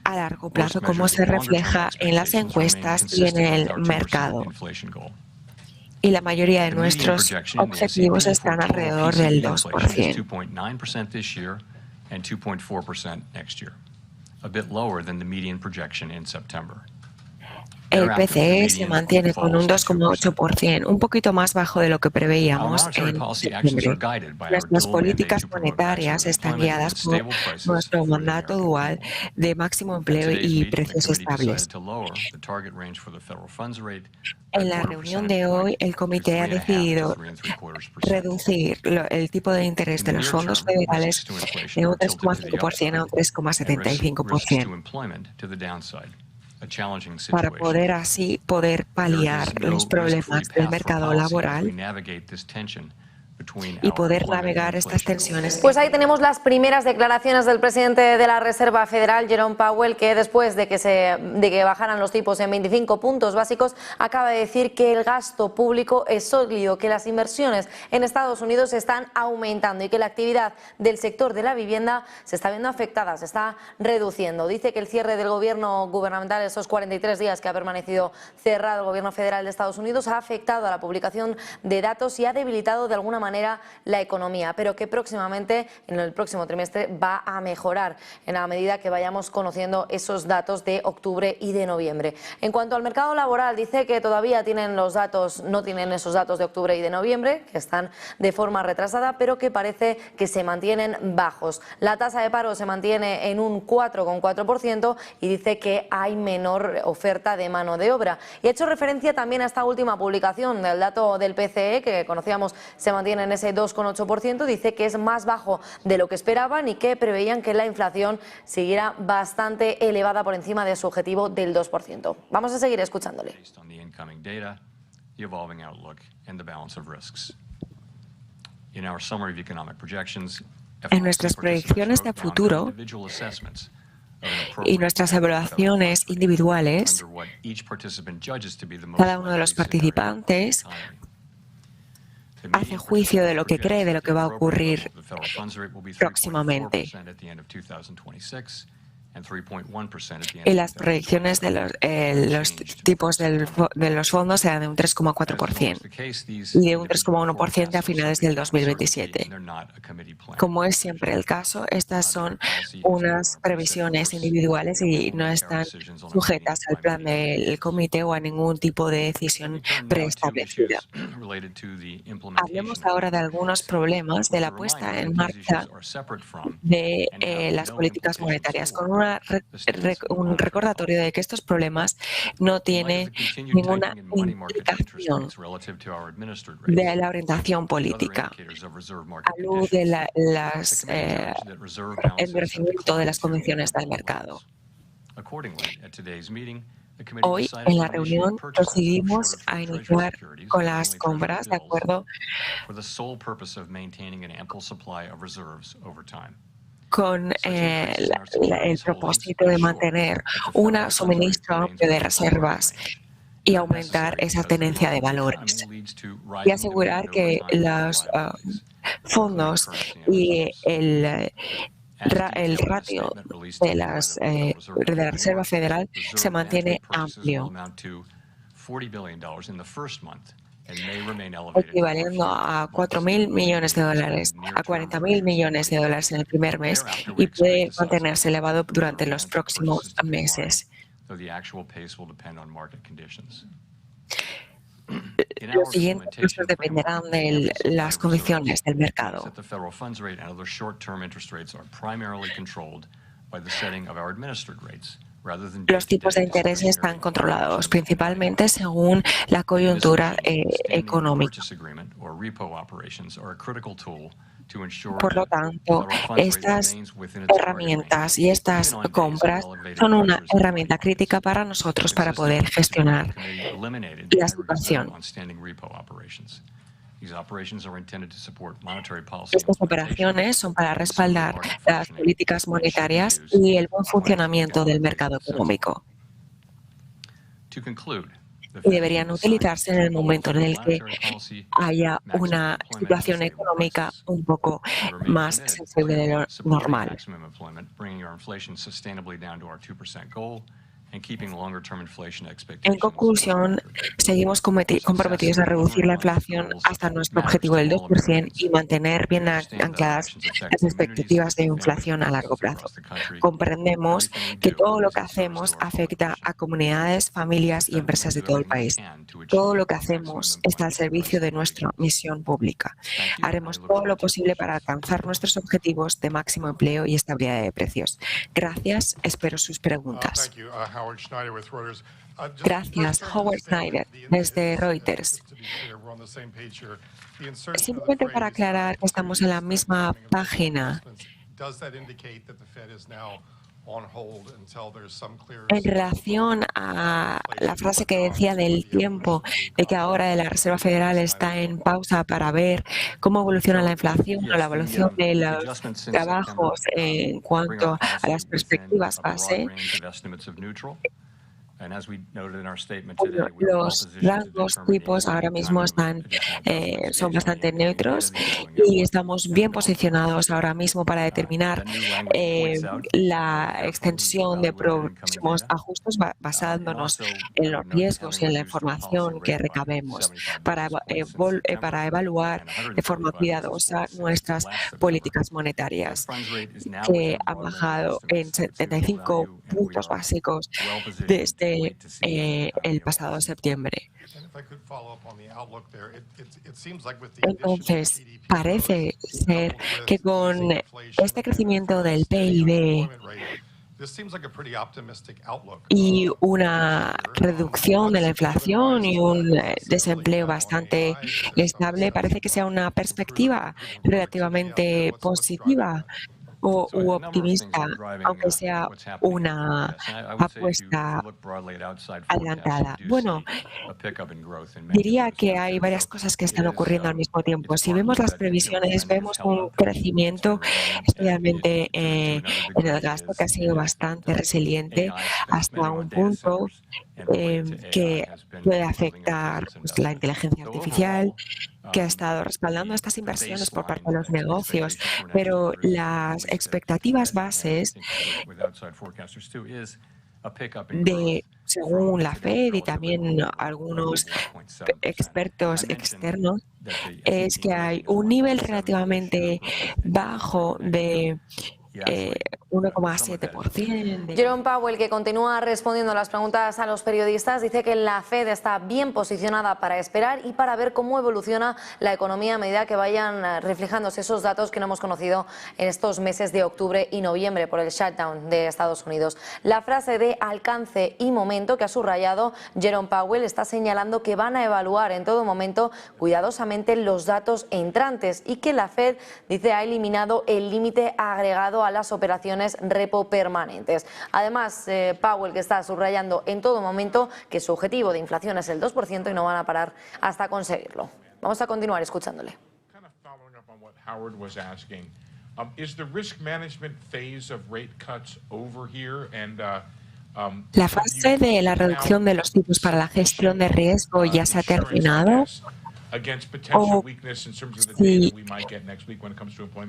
a largo plazo, como se refleja en las encuestas y en el mercado. Y la mayoría de nuestros objetivos están alrededor del 2%. And 2.4% next year, a bit lower than the median projection in September. El PCE se mantiene con un 2,8%, un poquito más bajo de lo que preveíamos en septiembre. Nuestras políticas monetarias están guiadas por nuestro mandato dual de máximo empleo y precios estables. En la reunión de hoy, el comité ha decidido reducir el tipo de interés de los fondos federales de un 3,5% a un 3,75%. Para poder así paliar los problemas del mercado laboral y poder navegar estas tensiones. Pues ahí tenemos las primeras declaraciones del presidente de la Reserva Federal, Jerome Powell, que después de que bajaran los tipos en 25 puntos básicos, acaba de decir que el gasto público es sólido, que las inversiones en Estados Unidos están aumentando y que la actividad del sector de la vivienda se está viendo afectada, se está reduciendo. Dice que el cierre del gobierno gubernamental, esos 43 días que ha permanecido cerrado el gobierno federal de Estados Unidos, ha afectado a la publicación de datos y ha debilitado de alguna manera la economía, pero que próximamente, en el próximo trimestre, va a mejorar en la medida que vayamos conociendo esos datos de octubre y de noviembre. En cuanto al mercado laboral, dice que todavía no tienen esos datos de octubre y de noviembre, que están de forma retrasada, pero que parece que se mantienen bajos. La tasa de paro se mantiene en un 4,4% y dice que hay menor oferta de mano de obra. Y ha hecho referencia también a esta última publicación del dato del PCE, que conocíamos se mantiene en ese 2,8%, dice que es más bajo de lo que esperaban y que preveían que la inflación siguiera bastante elevada por encima de su objetivo del 2%. Vamos a seguir escuchándole. En nuestras proyecciones de futuro y nuestras evaluaciones individuales, cada uno de los participantes hace juicio de lo que cree, de lo que va a ocurrir próximamente. Y las proyecciones de los tipos de los fondos serán de un 3,4% y de un 3,1% a finales del 2027. Como es siempre el caso, estas son unas previsiones individuales y no están sujetas al plan del comité o a ningún tipo de decisión preestablecida. Hablemos ahora de algunos problemas de la puesta en marcha de las políticas monetarias, con un recordatorio de que estos problemas no tienen ninguna implicación de la orientación política a luz de endurecimiento de las condiciones del mercado. Hoy, en la reunión, procedimos a iniciar con las compras de acuerdo con el propósito de mantener un suministro amplio de reservas y aumentar esa tenencia de valores y asegurar que los fondos y el ratio de la Reserva Federal se mantiene amplio, equivaliendo a $4.000 millones, a $40.000 millones en el primer mes y puede mantenerse elevado durante los próximos meses. Los siguientes pasos dependerán de las condiciones del mercado. Los tipos de interés están controlados principalmente según la coyuntura económica. Por lo tanto, estas herramientas y estas compras son una herramienta crítica para nosotros para poder gestionar la situación. Estas operaciones son para respaldar las políticas monetarias y el buen funcionamiento del mercado económico. Y deberían utilizarse en el momento en el que haya una situación económica un poco más sensible de lo normal. En conclusión, seguimos comprometidos a reducir la inflación hasta nuestro objetivo del 2% y mantener bien ancladas las expectativas de inflación a largo plazo. Comprendemos que todo lo que hacemos afecta a comunidades, familias y empresas de todo el país. Todo lo que hacemos está al servicio de nuestra misión pública. Haremos todo lo posible para alcanzar nuestros objetivos de máximo empleo y estabilidad de precios. Gracias. Espero sus preguntas. Gracias, Howard Schneider, desde Reuters. Simplemente para aclarar que estamos en la misma página. En relación a la frase que decía del tiempo, de que ahora la Reserva Federal está en pausa para ver cómo evoluciona la inflación o la evolución de los trabajos en cuanto a las perspectivas base, los rangos tipos ahora mismo son bastante neutros y estamos bien posicionados ahora mismo para determinar la extensión de próximos ajustes basándonos en los riesgos y en la información que recabemos para evaluar de forma cuidadosa nuestras políticas monetarias, que han bajado en 75 puntos básicos desde el pasado septiembre. Entonces, parece ser que con este crecimiento del PIB y una reducción de la inflación y un desempleo bastante estable, parece que sea una perspectiva relativamente positiva u optimista, aunque sea una apuesta adelantada. Bueno, diría que hay varias cosas que están ocurriendo al mismo tiempo. Si vemos las previsiones, vemos un crecimiento, especialmente en el gasto, que ha sido bastante resiliente hasta un punto que puede afectar la inteligencia artificial, que ha estado respaldando estas inversiones por parte de los negocios, pero las expectativas bases según la Fed y también algunos expertos externos, es que hay un nivel relativamente bajo de 1,7%. Jerome Powell, que continúa respondiendo las preguntas a los periodistas, dice que la Fed está bien posicionada para esperar y para ver cómo evoluciona la economía a medida que vayan reflejándose esos datos que no hemos conocido en estos meses de octubre y noviembre por el shutdown de Estados Unidos. La frase de alcance y momento que ha subrayado Jerome Powell está señalando que van a evaluar en todo momento cuidadosamente los datos entrantes y que la Fed, dice, ha eliminado el límite agregado a las operaciones repo permanentes. Además, Powell, que está subrayando en todo momento que su objetivo de inflación es el 2% y no van a parar hasta conseguirlo. Vamos a continuar escuchándole. ¿La fase de la reducción de los tipos para la gestión de riesgo ya se ha terminado? ¿O si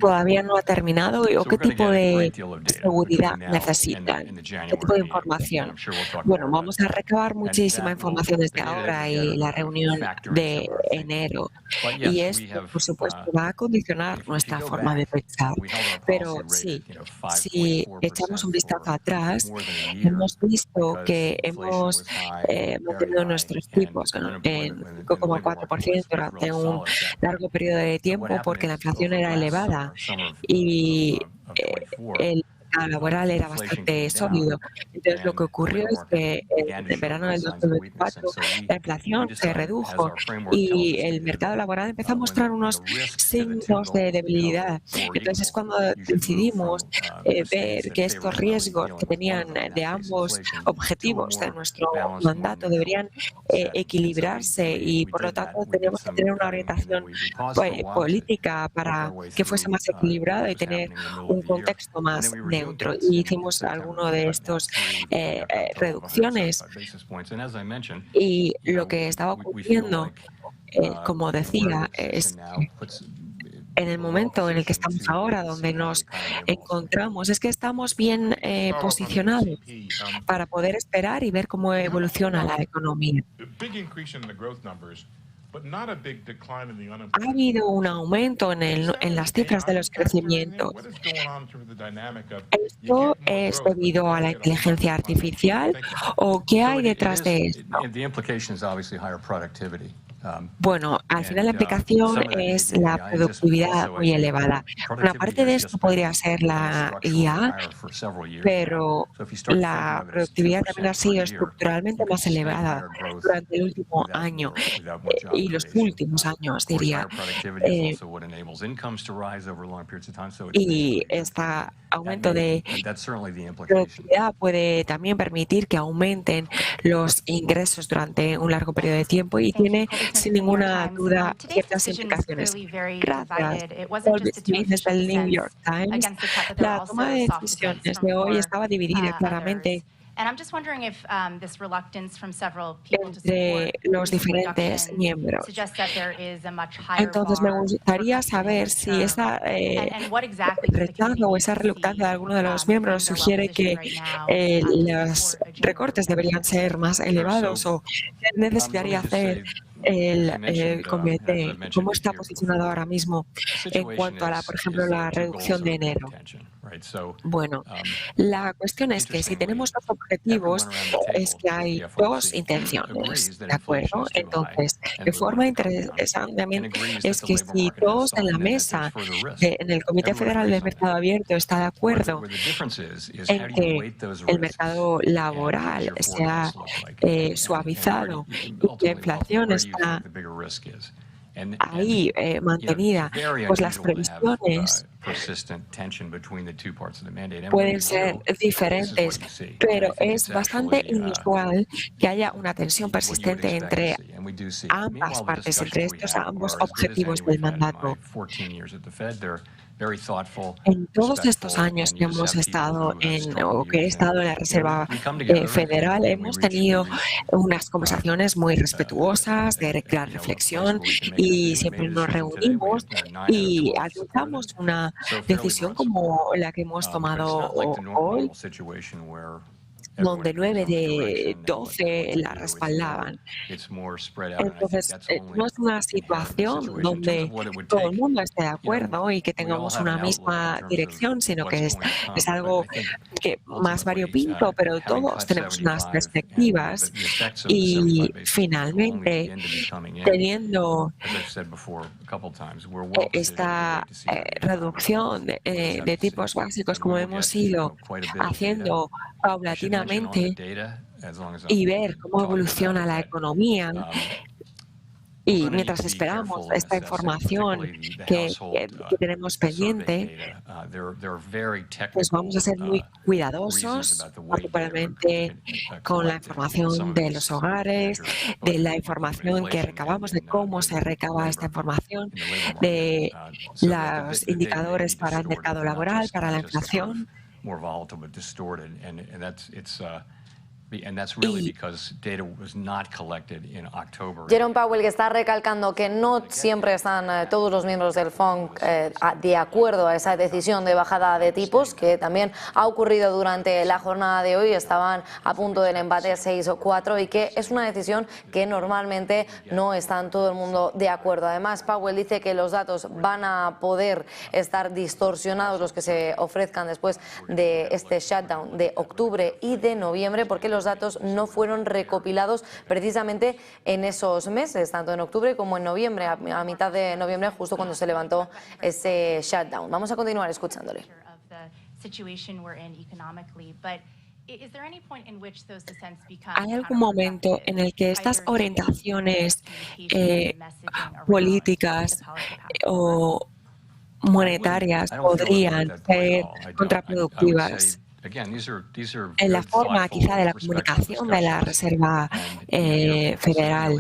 todavía no ha terminado? ¿O qué tipo de seguridad necesitan? ¿Qué tipo de información? Bueno, vamos a recabar muchísima información desde ahora y la reunión de enero. Y esto, por supuesto, va a condicionar nuestra forma de pensar. Pero sí, si echamos un vistazo atrás, hemos visto que hemos mantenido nuestros tipos en 5,4% durante un largo periodo de tiempo porque la inflación era elevada y el mercado laboral era bastante sólido. Entonces, lo que ocurrió es que en el verano del 2024 la inflación se redujo y el mercado laboral empezó a mostrar unos signos de debilidad. Entonces, es cuando decidimos ver que estos riesgos que tenían de ambos objetivos de nuestro mandato deberían equilibrarse y, por lo tanto, teníamos que tener una orientación política para que fuese más equilibrado y tener un contexto más neutro. Y hicimos alguno de estos reducciones. Y lo que estaba ocurriendo, como decía, es en el momento en el que estamos ahora, donde nos encontramos, es que estamos bien posicionados para poder esperar y ver cómo evoluciona la economía. Ha habido un aumento en las cifras de los crecimientos. ¿Esto es debido a la inteligencia artificial o qué hay detrás de esto? Bueno, al final la implicación es la productividad muy elevada. Una parte de esto podría ser la IA, pero la productividad también ha sido estructuralmente más elevada durante el último año y los últimos años, diría. Y este aumento de productividad puede también permitir que aumenten los ingresos durante un largo periodo de tiempo y tiene sin ninguna duda ciertas implicaciones. Gracias. Desde el New York Times, la toma de decisiones de hoy estaba dividida claramente entre los diferentes miembros. Entonces, me gustaría saber si ese rechazo o esa reluctancia de alguno de los miembros sugiere que los recortes deberían ser más elevados o qué necesitaría hacer el comité, cómo está posicionado ahora mismo en cuanto a, por ejemplo, la reducción de enero. Bueno, la cuestión es que si tenemos dos objetivos, es que hay dos intenciones, ¿de acuerdo? Entonces, de forma interesante también es que si todos en la mesa, en el Comité Federal del Mercado Abierto, está de acuerdo en que el mercado laboral se ha suavizado y que la inflación está ahí mantenida, pues las previsiones pueden ser diferentes, pero es bastante inusual que haya una tensión persistente entre ambas partes, entre estos ambos objetivos del mandato. En todos estos años que hemos estado que he estado en la Reserva Federal, hemos tenido unas conversaciones muy respetuosas de la reflexión y siempre nos reunimos y alcanzamos una decisión como la que hemos tomado hoy, donde 9 de 12 la respaldaban. Entonces, no es una situación donde todo el mundo esté de acuerdo y que tengamos una misma dirección, sino que es algo que más variopinto, pero todos tenemos unas perspectivas y finalmente, teniendo esta reducción de tipos básicos como hemos ido haciendo paulatinamente, y ver cómo evoluciona la economía. Y mientras esperamos esta información que tenemos pendiente, pues vamos a ser muy cuidadosos, particularmente con la información de los hogares, de la información que recabamos, de cómo se recaba esta información, de los indicadores para el mercado laboral, para la inflación. Jerome Powell, que está recalcando que no siempre están todos los miembros del FONC de acuerdo a esa decisión de bajada de tipos, que también ha ocurrido durante la jornada de hoy, estaban a punto del embate 6 o 4 y que es una decisión que normalmente no están todo el mundo de acuerdo. Además, Powell dice que los datos van a poder estar distorsionados, los que se ofrezcan después de este shutdown de octubre y de noviembre, porque los datos no fueron recopilados precisamente en esos meses, tanto en octubre como en noviembre, a mitad de noviembre, justo cuando se levantó ese shutdown. Vamos a continuar escuchándole. ¿Hay algún momento en el que estas orientaciones políticas o monetarias podrían ser contraproductivas en la forma quizá de la comunicación de la Reserva Federal?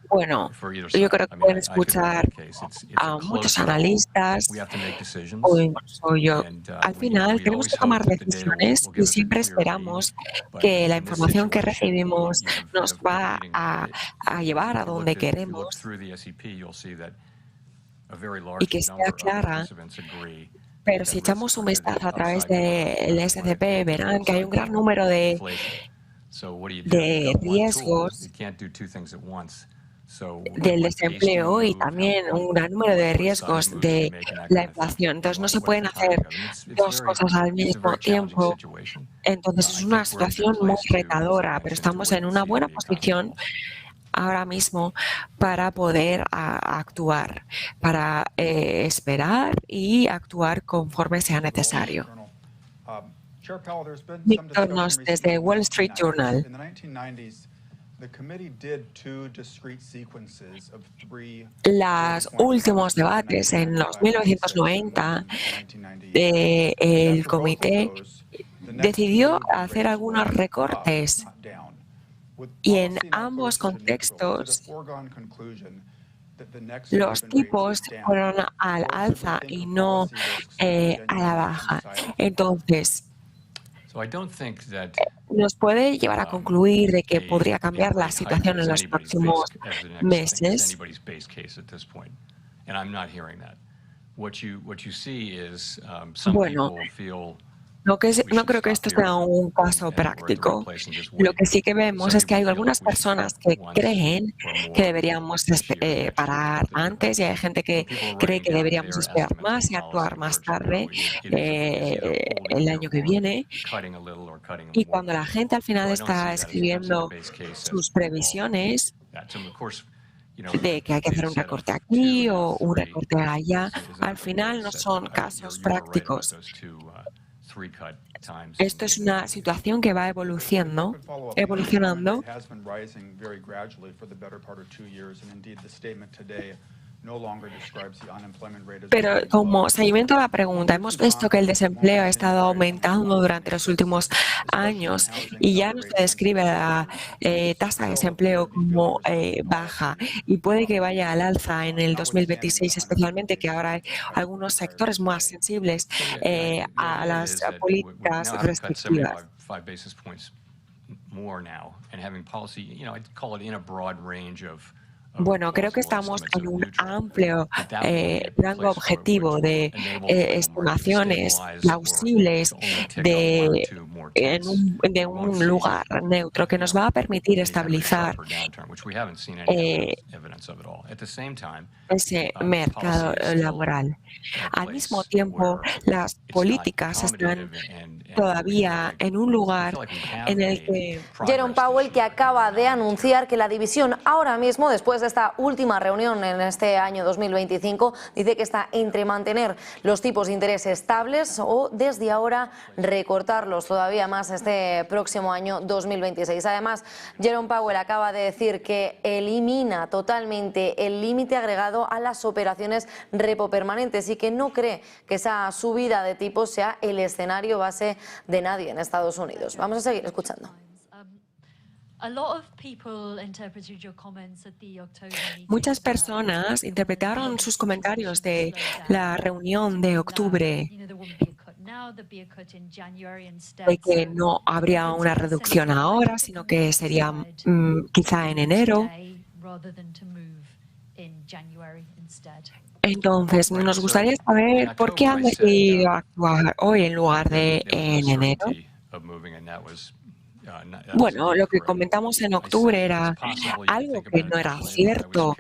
Bueno, yo creo que pueden escuchar a muchos analistas o incluso yo. Al final tenemos que tomar decisiones y siempre esperamos que la información que recibimos nos va a llevar a donde queremos y que sea clara. Pero si echamos un vistazo a través del SCP, verán que hay un gran número de riesgos del desempleo y también un gran número de riesgos de la inflación. Entonces no se pueden hacer dos cosas al mismo tiempo. Entonces es una situación muy retadora, pero estamos en una buena posición ahora mismo para poder actuar, para esperar y actuar conforme sea necesario. Víctor Noss, desde Wall Street Journal. Los últimos debates en los 1990, el comité decidió hacer algunos recortes y en ambos contextos los tipos fueron al alza y no a la baja. Entonces, nos puede llevar a concluir de que podría cambiar la situación en los próximos meses. Bueno, no creo que esto sea un caso práctico. Lo que sí que vemos es que hay algunas personas que creen que deberíamos parar antes y hay gente que cree que deberíamos esperar más y actuar más tarde el año que viene. Y cuando la gente al final está escribiendo sus previsiones de que hay que hacer un recorte aquí o un recorte allá, al final no son casos prácticos. Esto es una situación que va evolucionando. Pero como seguimiento a la pregunta, hemos visto que el desempleo ha estado aumentando durante los últimos años y ya no se describe la tasa de desempleo como baja y puede que vaya al alza en el 2026, especialmente que ahora hay algunos sectores más sensibles a las políticas restrictivas. Bueno, creo que estamos en un amplio rango objetivo de estimaciones plausibles de un lugar neutro que nos va a permitir estabilizar ese mercado laboral. Al mismo tiempo, las políticas están todavía en un lugar en el que Jerome Powell, que acaba de anunciar que la división ahora mismo, después de esta última reunión en este año 2025, dice que está entre mantener los tipos de interés estables o desde ahora recortarlos todavía más este próximo año 2026. Además, Jerome Powell acaba de decir que elimina totalmente el límite agregado a las operaciones repo permanentes y que no cree que esa subida de tipos sea el escenario base de nadie en Estados Unidos. Vamos a seguir escuchando. Muchas personas interpretaron sus comentarios de la reunión de octubre de que no habría una reducción ahora, sino que sería quizá en enero. Entonces, nos gustaría saber por qué han decidido actuar hoy en lugar de en enero. Bueno, lo que comentamos en octubre era algo que no era cierto,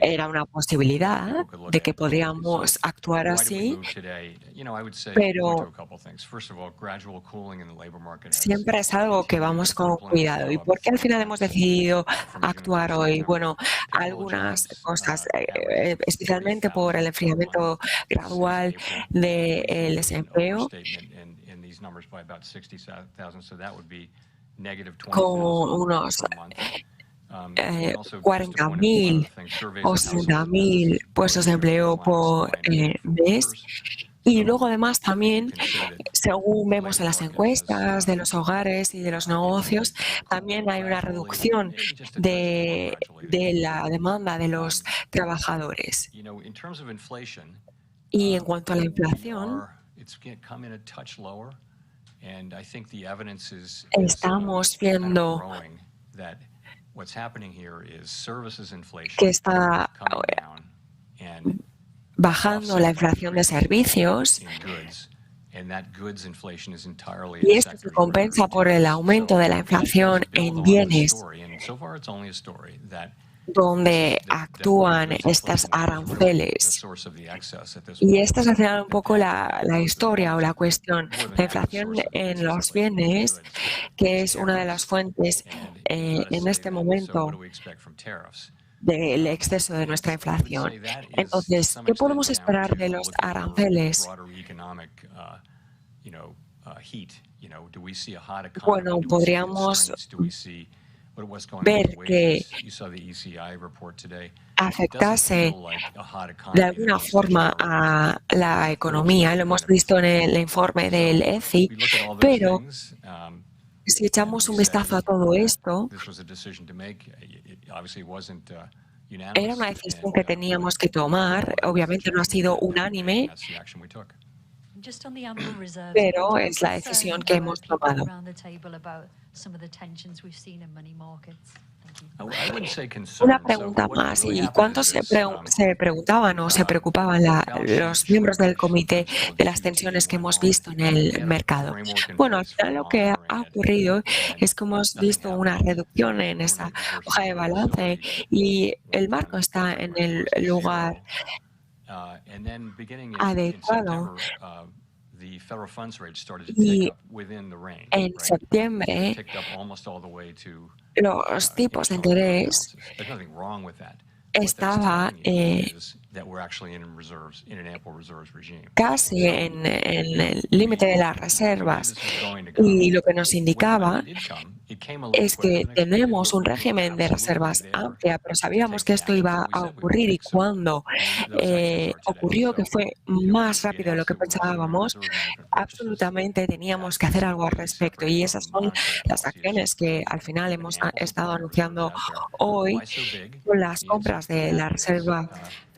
era una posibilidad de que podríamos actuar así, pero siempre es algo que vamos con cuidado. ¿Y por qué al final hemos decidido actuar hoy? Bueno, algunas cosas, especialmente por el enfriamiento gradual del desempleo, con unos 40.000 o 60.000 puestos de empleo por mes. Y luego además también, según vemos en las encuestas de los hogares y de los negocios, también hay una reducción de la demanda de los trabajadores. Y en cuanto a la inflación, estamos viendo que está bajando la inflación de servicios y esto se compensa por el aumento de la inflación en bienes, donde actúan estas aranceles. Y esta es al final un poco la historia o la cuestión. La inflación en los bienes, que es una de las fuentes en este momento del exceso de nuestra inflación. Entonces, ¿qué podemos esperar de los aranceles? Bueno, podríamos ver que afectase de alguna forma a la economía. Lo hemos visto en el informe del ECI, pero si echamos un vistazo a todo esto, era una decisión que teníamos que tomar. Obviamente no ha sido unánime, pero es la decisión que hemos tomado. Una pregunta más. ¿Y cuántos se preguntaban o se preocupaban los miembros del comité de las tensiones que hemos visto en el mercado? Bueno, al final lo que ha ocurrido es que hemos visto una reducción en esa hoja de balance y el marco está en el lugar adecuado. Y en septiembre los tipos de interés estaba casi en el límite de las reservas y lo que nos indicaba es que tenemos un régimen de reservas amplia, pero sabíamos que esto iba a ocurrir y cuando ocurrió, que fue más rápido de lo que pensábamos, absolutamente teníamos que hacer algo al respecto y esas son las acciones que al final hemos estado anunciando hoy con las compras de la reserva.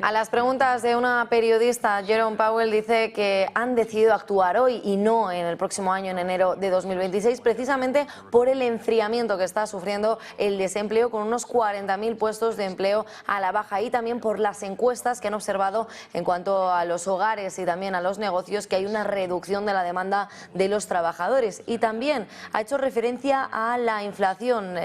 A las preguntas de una periodista, Jerome Powell dice que han decidido actuar hoy y no en el próximo año, en enero de 2026, precisamente por el enfriamiento que está sufriendo el desempleo, con unos 40.000 puestos de empleo a la baja, y también por las encuestas que han observado en cuanto a los hogares y también a los negocios, que hay una reducción de la demanda de los trabajadores. Y también ha hecho referencia a la inflación.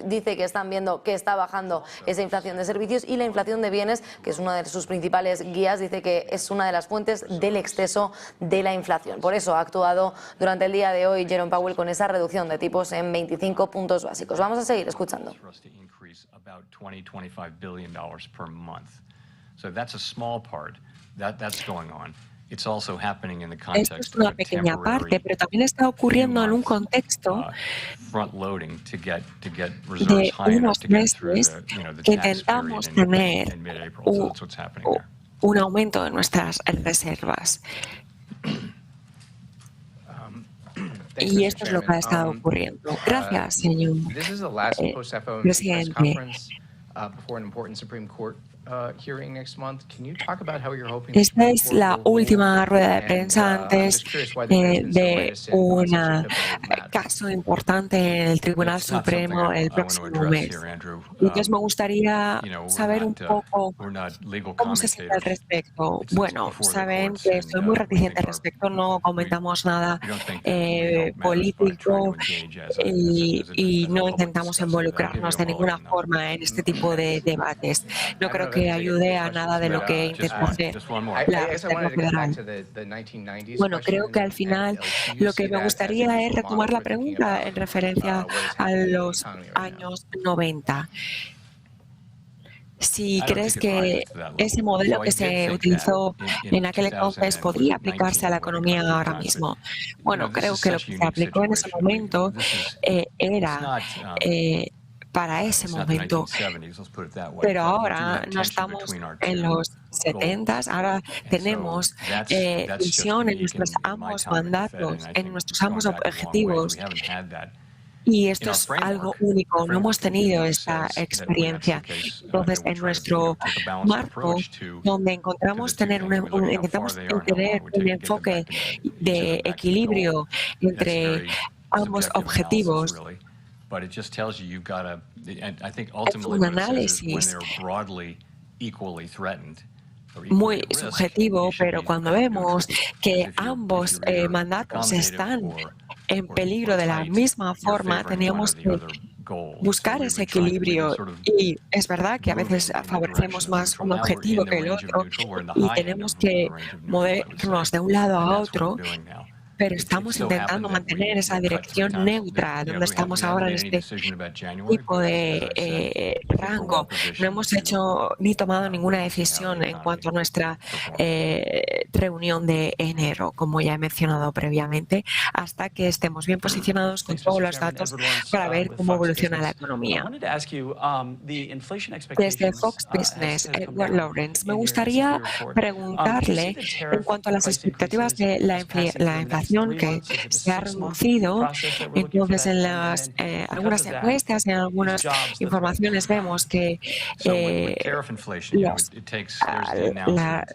Dice que están viendo que está bajando esa inflación de servicios y la inflación de bienes, que es una de sus principales guías, dice que es una de las fuentes del exceso de la inflación. Por eso ha actuado durante el día de hoy Jerome Powell con esa reducción de tipos en 25 puntos básicos. Vamos a seguir escuchando. Esto es una pequeña parte, pero también está ocurriendo en un contexto de unos meses que intentamos tener un aumento de nuestras reservas. Y esto es lo que ha estado ocurriendo. Gracias, señor presidente. Esta es la última rueda de prensa antes de una caso importante en el Tribunal Supremo el próximo mes. Entonces me gustaría saber un poco cómo se siente al respecto. Bueno, saben que soy muy reticente al respecto, no comentamos nada político y no intentamos involucrarnos de ninguna forma en este tipo de debates. No creo que ayude a nada de lo que intenta hacer la Reserva Federal. Bueno, creo que al final lo que me gustaría es retomar la pregunta en referencia a los años 90. Si crees que ese modelo que se utilizó en aquel entonces podría aplicarse a la economía ahora mismo. Bueno, creo que lo que se aplicó en ese momento era para ese momento. Pero ahora no estamos en los 70s, ahora tenemos visión en nuestros ambos mandatos, en nuestros ambos objetivos. Y esto es algo único, no hemos tenido esta experiencia. Entonces, en nuestro marco, donde intentamos tener un enfoque de equilibrio entre ambos objetivos, es un análisis muy subjetivo, pero cuando vemos que ambos mandatos están en peligro de la misma forma, teníamos que buscar ese equilibrio. Y es verdad que a veces favorecemos más un objetivo que el otro y tenemos que movernos de un lado a otro, pero estamos intentando mantener esa dirección neutra, donde estamos ahora en este tipo de rango. No hemos hecho ni tomado ninguna decisión en cuanto a nuestra reunión de enero, como ya he mencionado previamente, hasta que estemos bien posicionados con todos los datos para ver cómo evoluciona la economía. Desde Fox Business, Edward Lawrence, me gustaría preguntarle en cuanto a las expectativas de la inflación que se ha reducido. Entonces, en algunas encuestas, en algunas informaciones vemos que la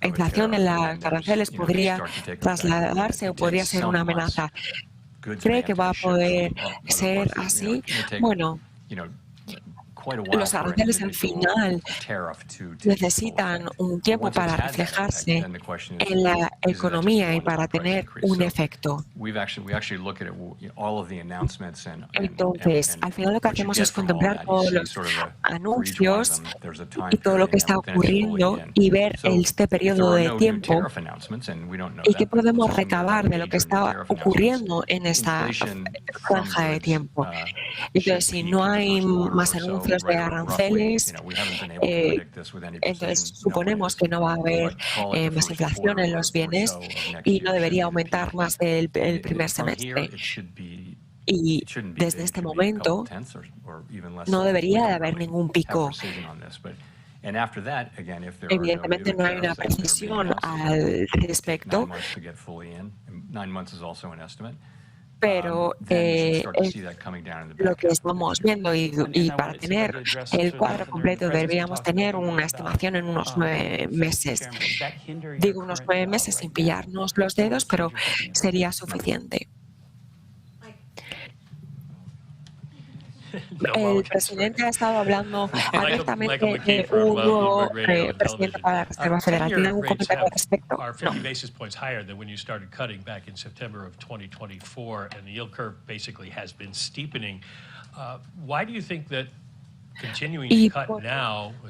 inflación en las aranceles podría trasladarse o podría ser una amenaza. ¿Cree que va a poder ser así? Bueno, los aranceles al final necesitan un tiempo para reflejarse en la economía y para tener un efecto. Entonces, al final lo que hacemos es contemplar todos los anuncios y todo lo que está ocurriendo y ver este periodo de tiempo y qué podemos recabar de lo que está ocurriendo en esta franja de tiempo. Entonces, si no hay más anuncios de aranceles, entonces suponemos que no va a haber más inflación en los bienes y no debería aumentar más del primer semestre. Y desde este momento no debería de haber ningún pico. Evidentemente no hay una precisión al respecto, pero es lo que estamos viendo y para tener el cuadro completo deberíamos tener una estimación en unos 9 meses. Digo unos 9 meses sin pillarnos los dedos, pero sería suficiente. El presidente ha estado hablando abiertamente de un nuevo presidente para la Reserva Federal. ¿Tiene algún comentario al respecto? Y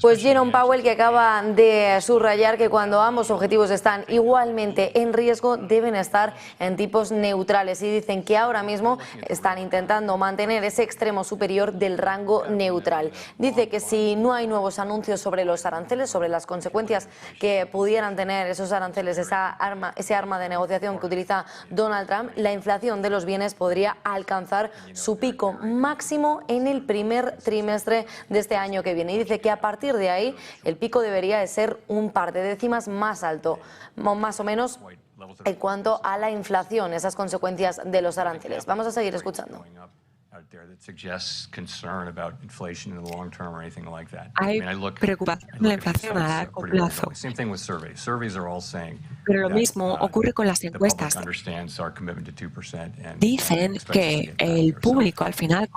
pues Jerome Powell, que acaba de subrayar que cuando ambos objetivos están igualmente en riesgo deben estar en tipos neutrales, y dicen que ahora mismo están intentando mantener ese extremo superior del rango neutral. Dice que si no hay nuevos anuncios sobre los aranceles, sobre las consecuencias que pudieran tener esos aranceles, ese arma de negociación que utiliza Donald Trump, la inflación de los bienes podría alcanzar su pico máximo en el primer trimestre de este año que viene. Y dice que a partir de ahí el pico debería de ser un par de décimas más alto, más o menos en cuanto a la inflación, esas consecuencias de los aranceles. Vamos a seguir escuchando. Hay preocupación de la inflación a largo plazo. Pero lo mismo ocurre con las encuestas. Dicen que el público al final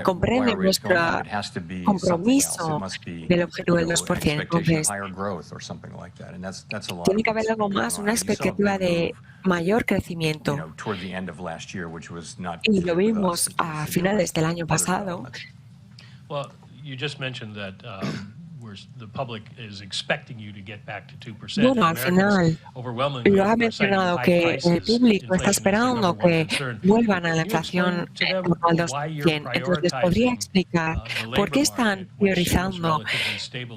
comprende nuestro compromiso del objetivo del 2%. Entonces, tiene que haber algo más, una expectativa de mayor crecimiento. Y lo vimos a finales del año pasado. Bueno, al final lo ha mencionado que el público está esperando que vuelvan a la inflación al 2%. Entonces, ¿podría explicar por qué están priorizando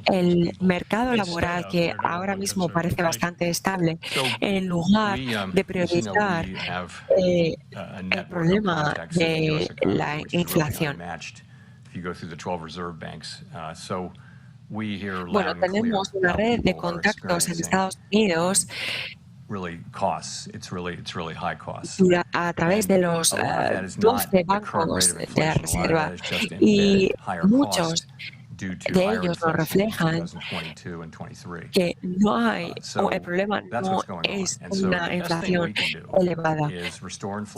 el mercado laboral, que ahora mismo parece bastante estable, en lugar de priorizar el problema de la inflación? Bueno, tenemos una red de contactos en Estados Unidos a través de los 12 bancos de la Reserva, y muchos de ellos nos reflejan que no hay, el problema no es una inflación elevada,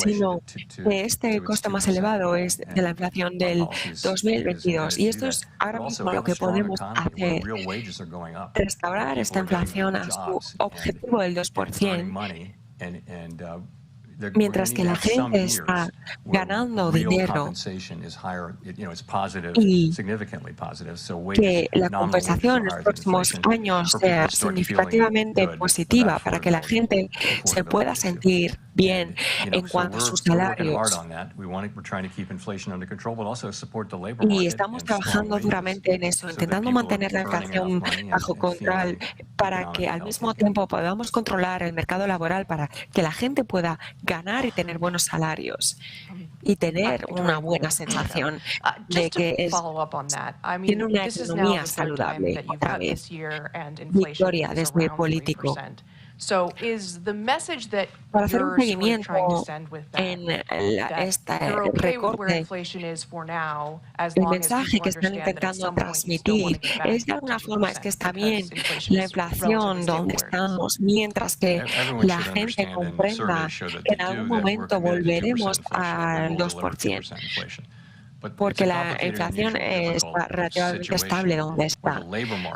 sino que este coste más elevado es de la inflación del 2022. Y esto es ahora mismo lo que podemos hacer: restaurar esta inflación a su objetivo del 2%. Mientras que la gente está ganando dinero y que la compensación en los próximos años sea significativamente positiva para que la gente se pueda sentir bien en cuanto a sus salarios. Y estamos trabajando duramente en eso, intentando mantener la inflación bajo control para que al mismo tiempo podamos controlar el mercado laboral, para que la gente pueda ganar y tener buenos salarios y tener una buena sensación de que tiene una economía saludable. Otra vez, victoria desde el político. Para hacer un seguimiento en este recorte, el mensaje que están intentando transmitir es, de alguna forma, es que está bien la inflación donde estamos, mientras que la gente comprenda que en algún momento volveremos al 2%. Porque la inflación está relativamente estable donde está.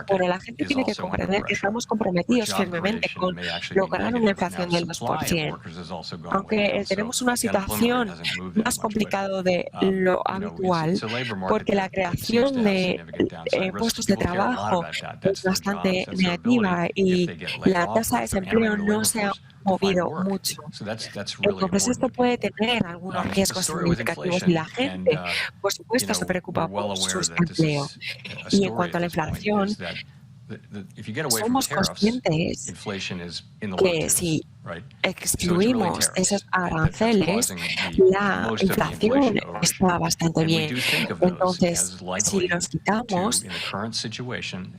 Pero la gente tiene que comprender que estamos comprometidos firmemente con lograr una inflación del 2%. Aunque tenemos una situación más complicada de lo habitual, porque la creación de puestos de trabajo es bastante negativa y la tasa de desempleo no se ha movido mucho. Entonces, esto puede tener algunos riesgos significativos y la gente, por supuesto, se preocupa por su empleo. Y en cuanto a la inflación, somos conscientes que si excluimos esos aranceles, la inflación está bastante bien. Entonces, si los quitamos,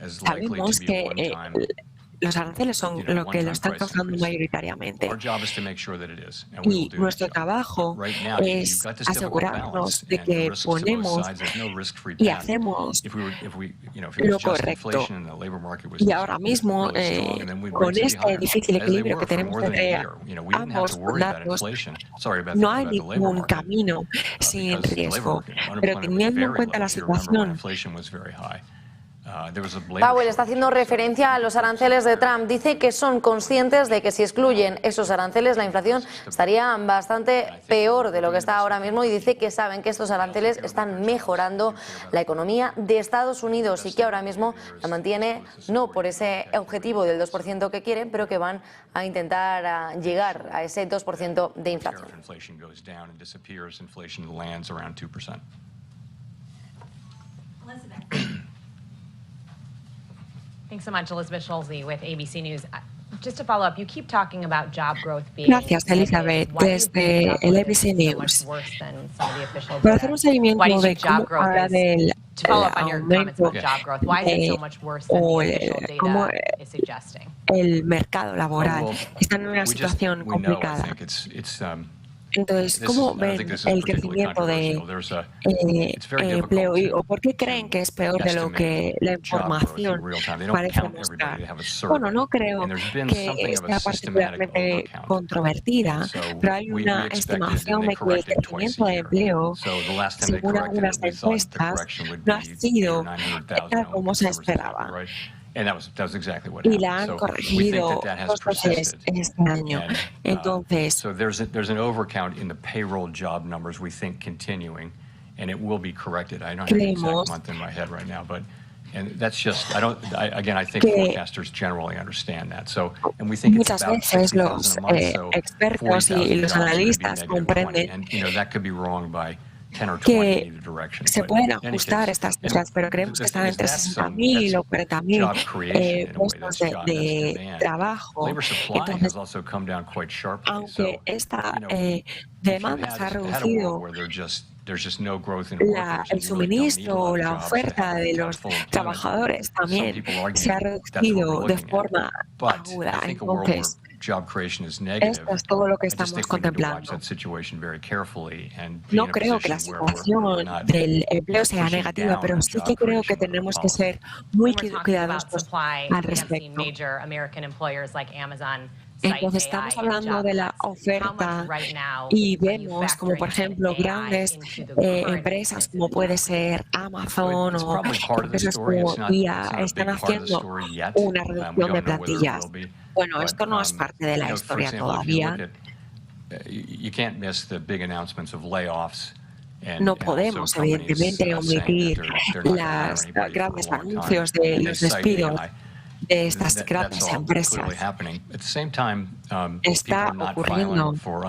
sabemos que los aranceles son lo que lo están causando mayoritariamente. Y nuestro trabajo es asegurarnos de que ponemos y hacemos lo correcto. Y ahora mismo, con este difícil equilibrio que tenemos entre ambos datos, no hay ningún camino sin riesgo. Pero teniendo en cuenta la situación, Powell está haciendo referencia a los aranceles de Trump. Dice que son conscientes de que si excluyen esos aranceles, la inflación estaría bastante peor de lo que está ahora mismo, y dice que saben que estos aranceles están mejorando la economía de Estados Unidos y que ahora mismo la mantiene, no por ese objetivo del 2% que quieren, pero que van a intentar llegar a ese 2% de inflación. Thanks so much, Elizabeth Schulze with ABC News. Just to follow up, you keep talking about job growth being Gracias, Elizabeth, desde el ABC News. Para hacer un seguimiento de cómo habla del aumento o cómo el mercado laboral está en una situación complicada. Entonces, ¿cómo ven el crecimiento de empleo? ¿O por qué creen que es peor de lo que la información parece mostrar? Bueno, no creo que sea particularmente controvertida, pero hay una estimación de que el crecimiento de empleo, según algunas encuestas, no ha sido tal como se esperaba. Y la han corregido 2 veces este año. Entonces, there's an overcount in the payroll job numbers we think continuing, and it will be corrected. I don't have the exact month in my head right now, but and that's just I think forecasters generally understand that. So, and we think muchas veces los expertos y los analistas comprenden that could be wrong by que se pueden ajustar estas cifras, pero creemos que están entre 60.000 o 40.000 puestos de trabajo. Entonces, aunque esta demanda se ha reducido, el suministro o la oferta de los trabajadores también se ha reducido de forma aguda. Entonces, esto es todo lo que estamos contemplando. No creo que la situación del empleo sea negativa, pero sí que creo que tenemos que ser muy cuidadosos al respecto. Entonces estamos hablando de la oferta y vemos como por ejemplo grandes empresas como puede ser Amazon o empresas como IA están haciendo una reducción de plantillas. Bueno, esto no es parte de la historia todavía. No podemos, evidentemente, omitir los grandes anuncios de los despidos de estas grandes empresas. Está ocurriendo, pero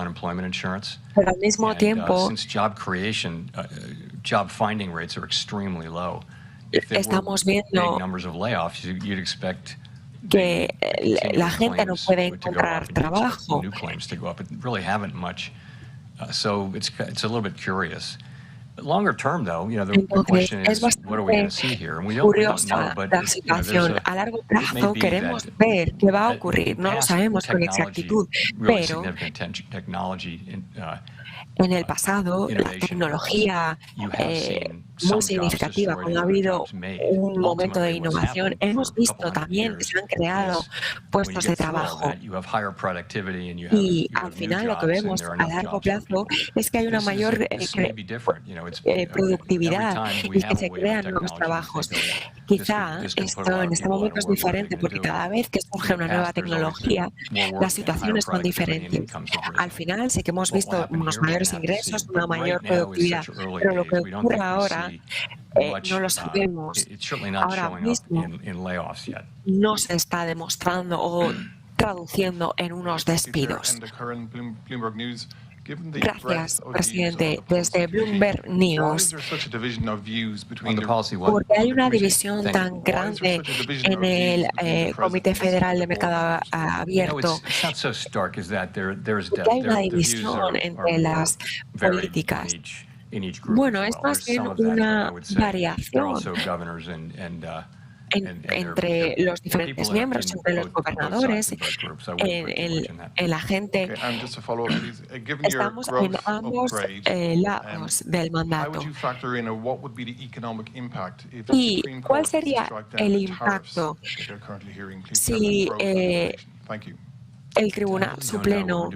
al mismo tiempo estamos viendo que la gente no puede encontrar trabajo. Entonces, es bastante curiosa la situación. A largo plazo queremos ver qué va a ocurrir. No lo sabemos con exactitud, pero en el pasado la tecnología muy significativa, cuando ha habido un momento de innovación, hemos visto también que se han creado puestos de trabajo y al final lo que vemos a largo plazo es que hay una mayor productividad y que se crean nuevos trabajos. Quizá esto en este momento es diferente porque cada vez que surge una nueva tecnología las situaciones son diferentes. Al final sí que hemos visto unos mayores ingresos, una mayor productividad, pero lo que ocurre ahora no lo sabemos. Ahora mismo no se está demostrando o traduciendo en unos despidos. Gracias, presidente. Desde Bloomberg News, porque hay una división tan grande en el Comité Federal de Mercado Abierto, porque hay una división entre las políticas. Bueno, es más bien una variación entre los diferentes miembros, entre los gobernadores, en la gente. Estamos en ambos lados del mandato. ¿Y cuál sería el impacto si el Tribunal Supremo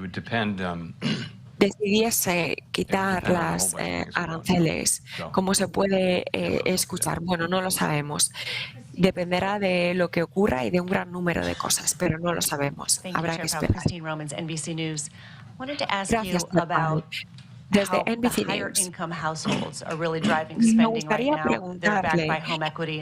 decidiese quitar las aranceles? ¿Cómo se puede escuchar? Bueno, no lo sabemos. Dependerá de lo que ocurra y de un gran número de cosas, pero no lo sabemos. Habrá que esperar. Gracias, Pablo. Desde NBC News, me gustaría preguntarle,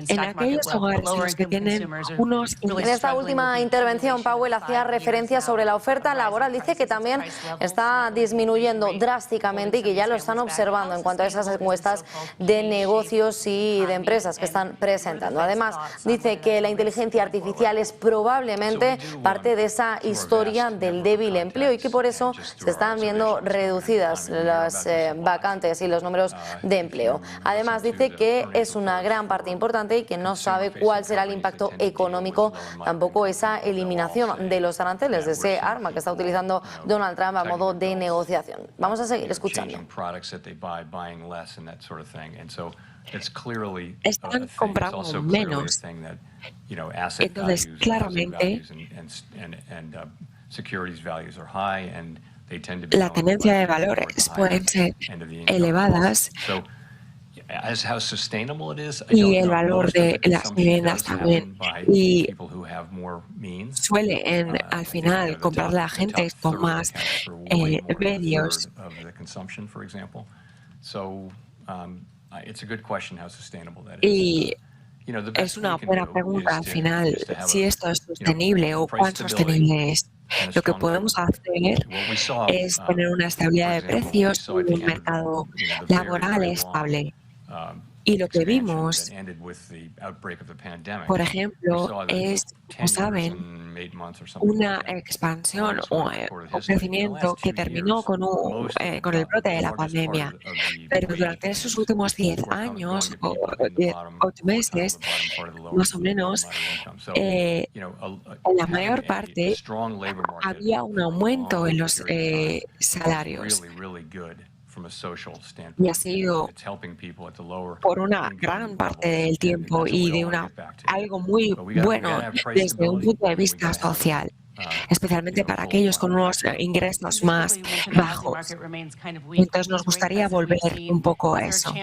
en aquellos hogares en los que tienen unos... En esta última intervención, Powell hacía referencia sobre la oferta laboral. Dice que también está disminuyendo drásticamente y que ya lo están observando en cuanto a esas encuestas de negocios y de empresas que están presentando. Además, dice que la inteligencia artificial es probablemente parte de esa historia del débil empleo y que por eso se están viendo reducidas las las vacantes y los números de empleo. Además, dice que es una gran parte importante y que no sabe cuál será el impacto económico, tampoco esa eliminación de los aranceles, de ese arma que está utilizando Donald Trump a modo de negociación. Vamos a seguir escuchando. Están comprando menos. Entonces, claramente, la tendencia de valores pueden ser elevadas y el valor de las viviendas también. Y suele al final comprar la gente con más medios. Y es una buena pregunta al final, si esto es sostenible o cuán sostenible es. Lo que podemos hacer es tener una estabilidad de precios y un mercado laboral estable. Y lo que vimos, por ejemplo, es, como saben, una expansión o un crecimiento que terminó con el brote de la pandemia. Pero durante esos últimos 10 años o 8 meses, más o menos, en la mayor parte había un aumento en los salarios. Y ha sido por una gran parte del tiempo y de algo muy bueno desde un punto de vista social, especialmente para aquellos con unos ingresos más bajos. Entonces nos gustaría volver un poco a eso.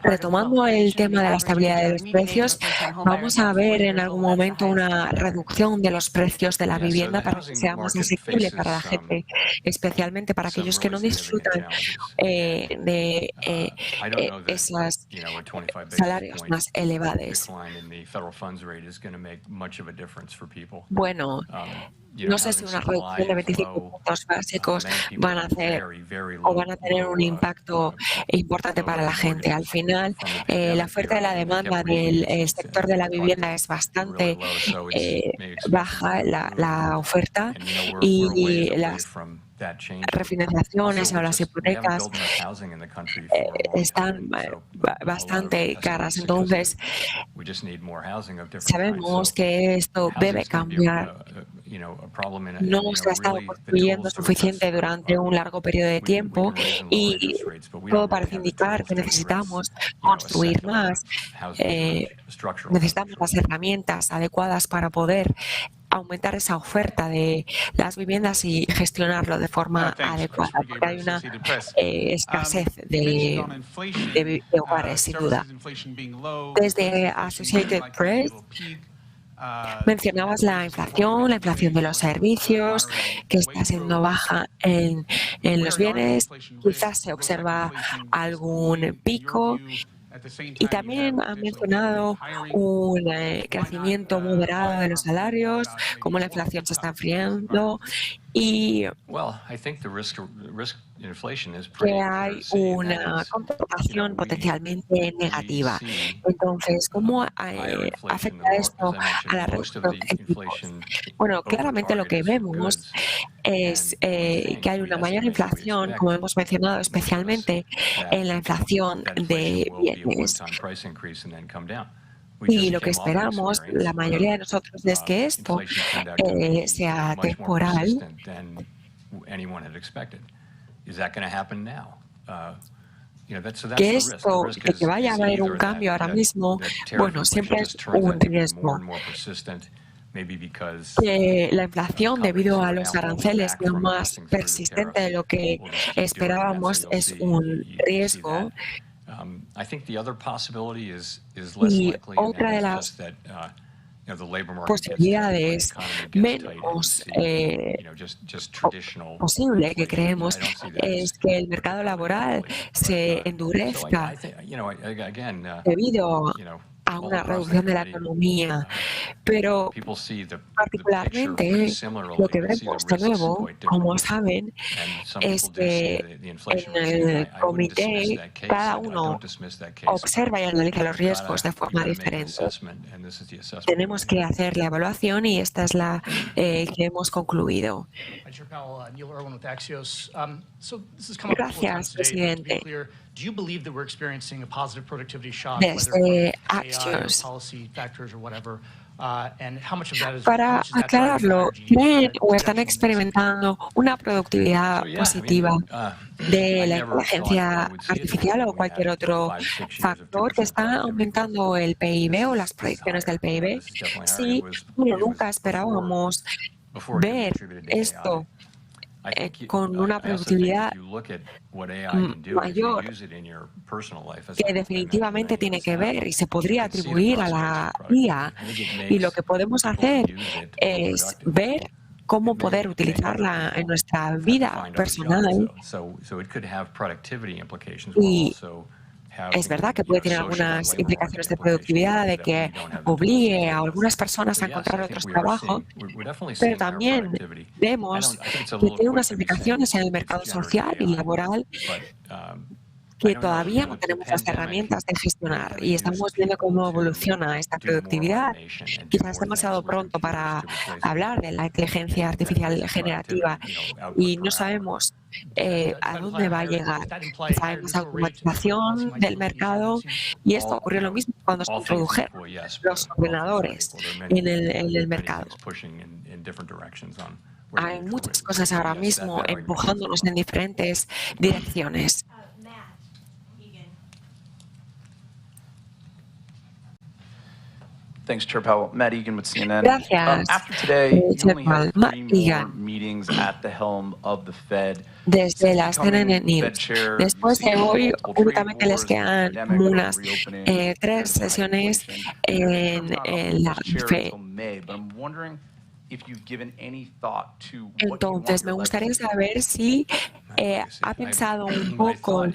Retomando el tema de la estabilidad de los precios, vamos a ver en algún momento una reducción de los precios de la vivienda para que sea más asequible para la gente, especialmente para aquellos que no disfrutan de esos salarios más elevados. Bueno, no sé si una reducción de 25 puntos básicos van a tener un impacto importante para la gente. Al final, la oferta y la demanda del sector de la vivienda es bastante baja, la oferta, y las refinanciaciones o las hipotecas están bastante caras. Entonces, sabemos que esto debe cambiar. No se ha estado construyendo suficiente durante un largo periodo de tiempo y todo parece indicar que necesitamos construir más. Necesitamos las herramientas adecuadas para poder aumentar esa oferta de las viviendas y gestionarlo de forma adecuada, porque hay una escasez de hogares, sin duda. Desde Associated Press mencionabas la inflación de los servicios, que está siendo baja en los bienes. Quizás se observa algún pico. Y también ha mencionado un crecimiento moderado de los salarios, cómo la inflación se está enfriando y que hay una comportación potencialmente negativa. Entonces, ¿cómo afecta esto a la reducción de tipos? Bueno, claramente lo que vemos es que hay una mayor inflación, como hemos mencionado, especialmente en la inflación de bienes. Y lo que esperamos, la mayoría de nosotros, es que esto sea temporal. Que esto, que vaya a haber un cambio ahora mismo, bueno, siempre es un riesgo. Que la inflación, debido a los aranceles, sea más persistente de lo que esperábamos, es un riesgo. Y otra de las posibilidades menos posible que creemos es que el mercado laboral se endurezca debido a una reducción de la economía, pero particularmente lo que vemos de nuevo, como saben, es que en el comité cada uno observa y analiza los riesgos de forma diferente. Tenemos que hacer la evaluación y esta es la que hemos concluido. Gracias, presidente. Desde Axios, para aclararlo, ¿creen o están experimentando una productividad positiva de la inteligencia artificial o cualquier otro factor que está aumentando el PIB o las proyecciones del PIB? Sí, bueno, nunca esperábamos ver esto con una productividad mayor que definitivamente tiene que ver y se podría atribuir a la IA, y lo que podemos hacer es ver cómo poder utilizarla en nuestra vida personal. Y es verdad que puede tener algunas implicaciones de productividad, de que obligue a algunas personas a encontrar otros trabajos, pero también vemos que tiene unas implicaciones en el mercado social y laboral que todavía no tenemos las herramientas de gestionar, y estamos viendo cómo evoluciona esta productividad. Quizás es demasiado pronto para hablar de la inteligencia artificial generativa y no sabemos a dónde va a llegar. Quizá hay más automatización del mercado, y esto ocurrió lo mismo cuando se introdujeron los ordenadores en el mercado. Hay muchas cosas ahora mismo empujándonos en diferentes direcciones. Thanks, Chair Powell. Matt Egan with CNN. Gracias. After today, you only have 3 more meetings at the helm of the Fed. Desde la CNN News. Después de hoy, únicamente les quedan unas 3 sesiones en la Fed. Entonces, me gustaría saber si ha pensado un poco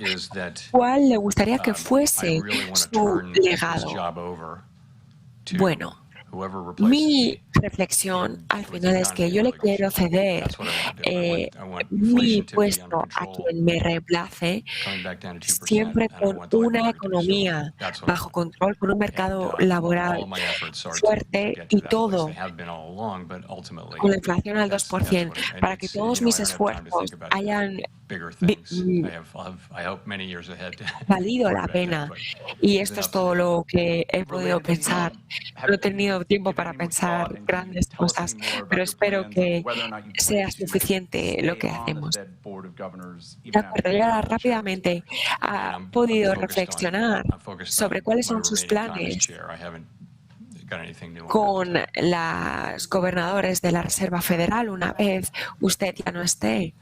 cuál le gustaría que fuese su legado. Bueno, mi reflexión al final es que yo le quiero ceder mi puesto a quien me reemplace, siempre con una economía bajo control, con un mercado laboral fuerte y todo con la inflación al 2%, para que todos mis esfuerzos hayan valido la pena. Y esto es todo lo que he podido pensar. No he tenido tiempo para pensar grandes cosas, pero espero que sea suficiente lo que hacemos. De acuerdo, y ahora rápidamente, ¿ha podido reflexionar sobre cuáles son sus planes con los gobernadores de la Reserva Federal una vez usted ya no esté?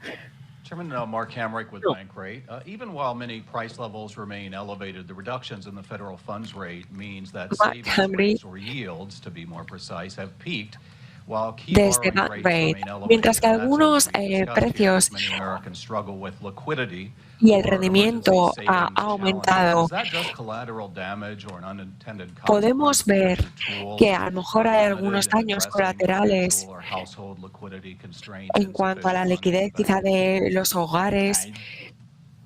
Chairman Mark Hamrick with Bankrate. Even while many price levels remain elevated, the reductions in the federal funds rate means that savings rates or yields, to be more precise, have peaked. Desde Bankrate, mientras que algunos precios y el rendimiento ha aumentado, podemos ver que a lo mejor hay algunos daños colaterales en cuanto a la liquidez quizá de los hogares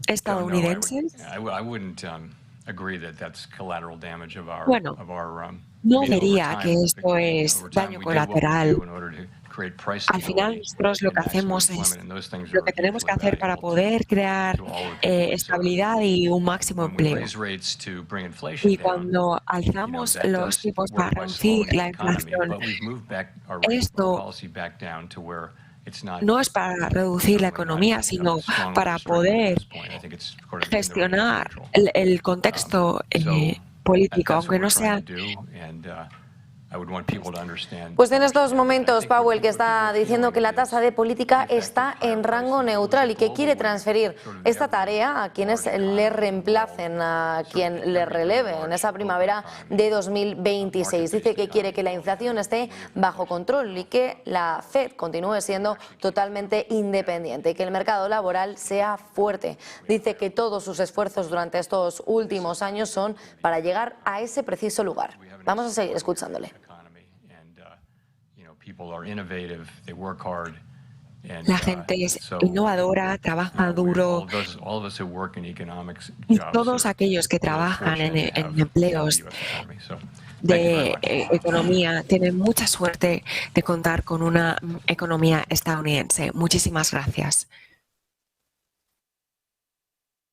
estadounidenses. Bueno, no diría que esto es daño colateral. Al final, nosotros lo que hacemos es lo que tenemos que hacer para poder crear estabilidad y un máximo empleo. Y cuando alzamos los tipos para reducir la inflación, esto no es para reducir la economía, sino para poder gestionar el contexto político, aunque no sea Pues en estos momentos, Powell, que está diciendo que la tasa de política está en rango neutral y que quiere transferir esta tarea a quienes le reemplacen, a quien le releve en esa primavera de 2026. Dice que quiere que la inflación esté bajo control y que la Fed continúe siendo totalmente independiente y que el mercado laboral sea fuerte. Dice que todos sus esfuerzos durante estos últimos años son para llegar a ese preciso lugar. Vamos a seguir escuchándole. La gente es innovadora, trabaja duro y todos aquellos que trabajan en empleos de economía tienen mucha suerte de contar con una economía estadounidense. Muchísimas gracias.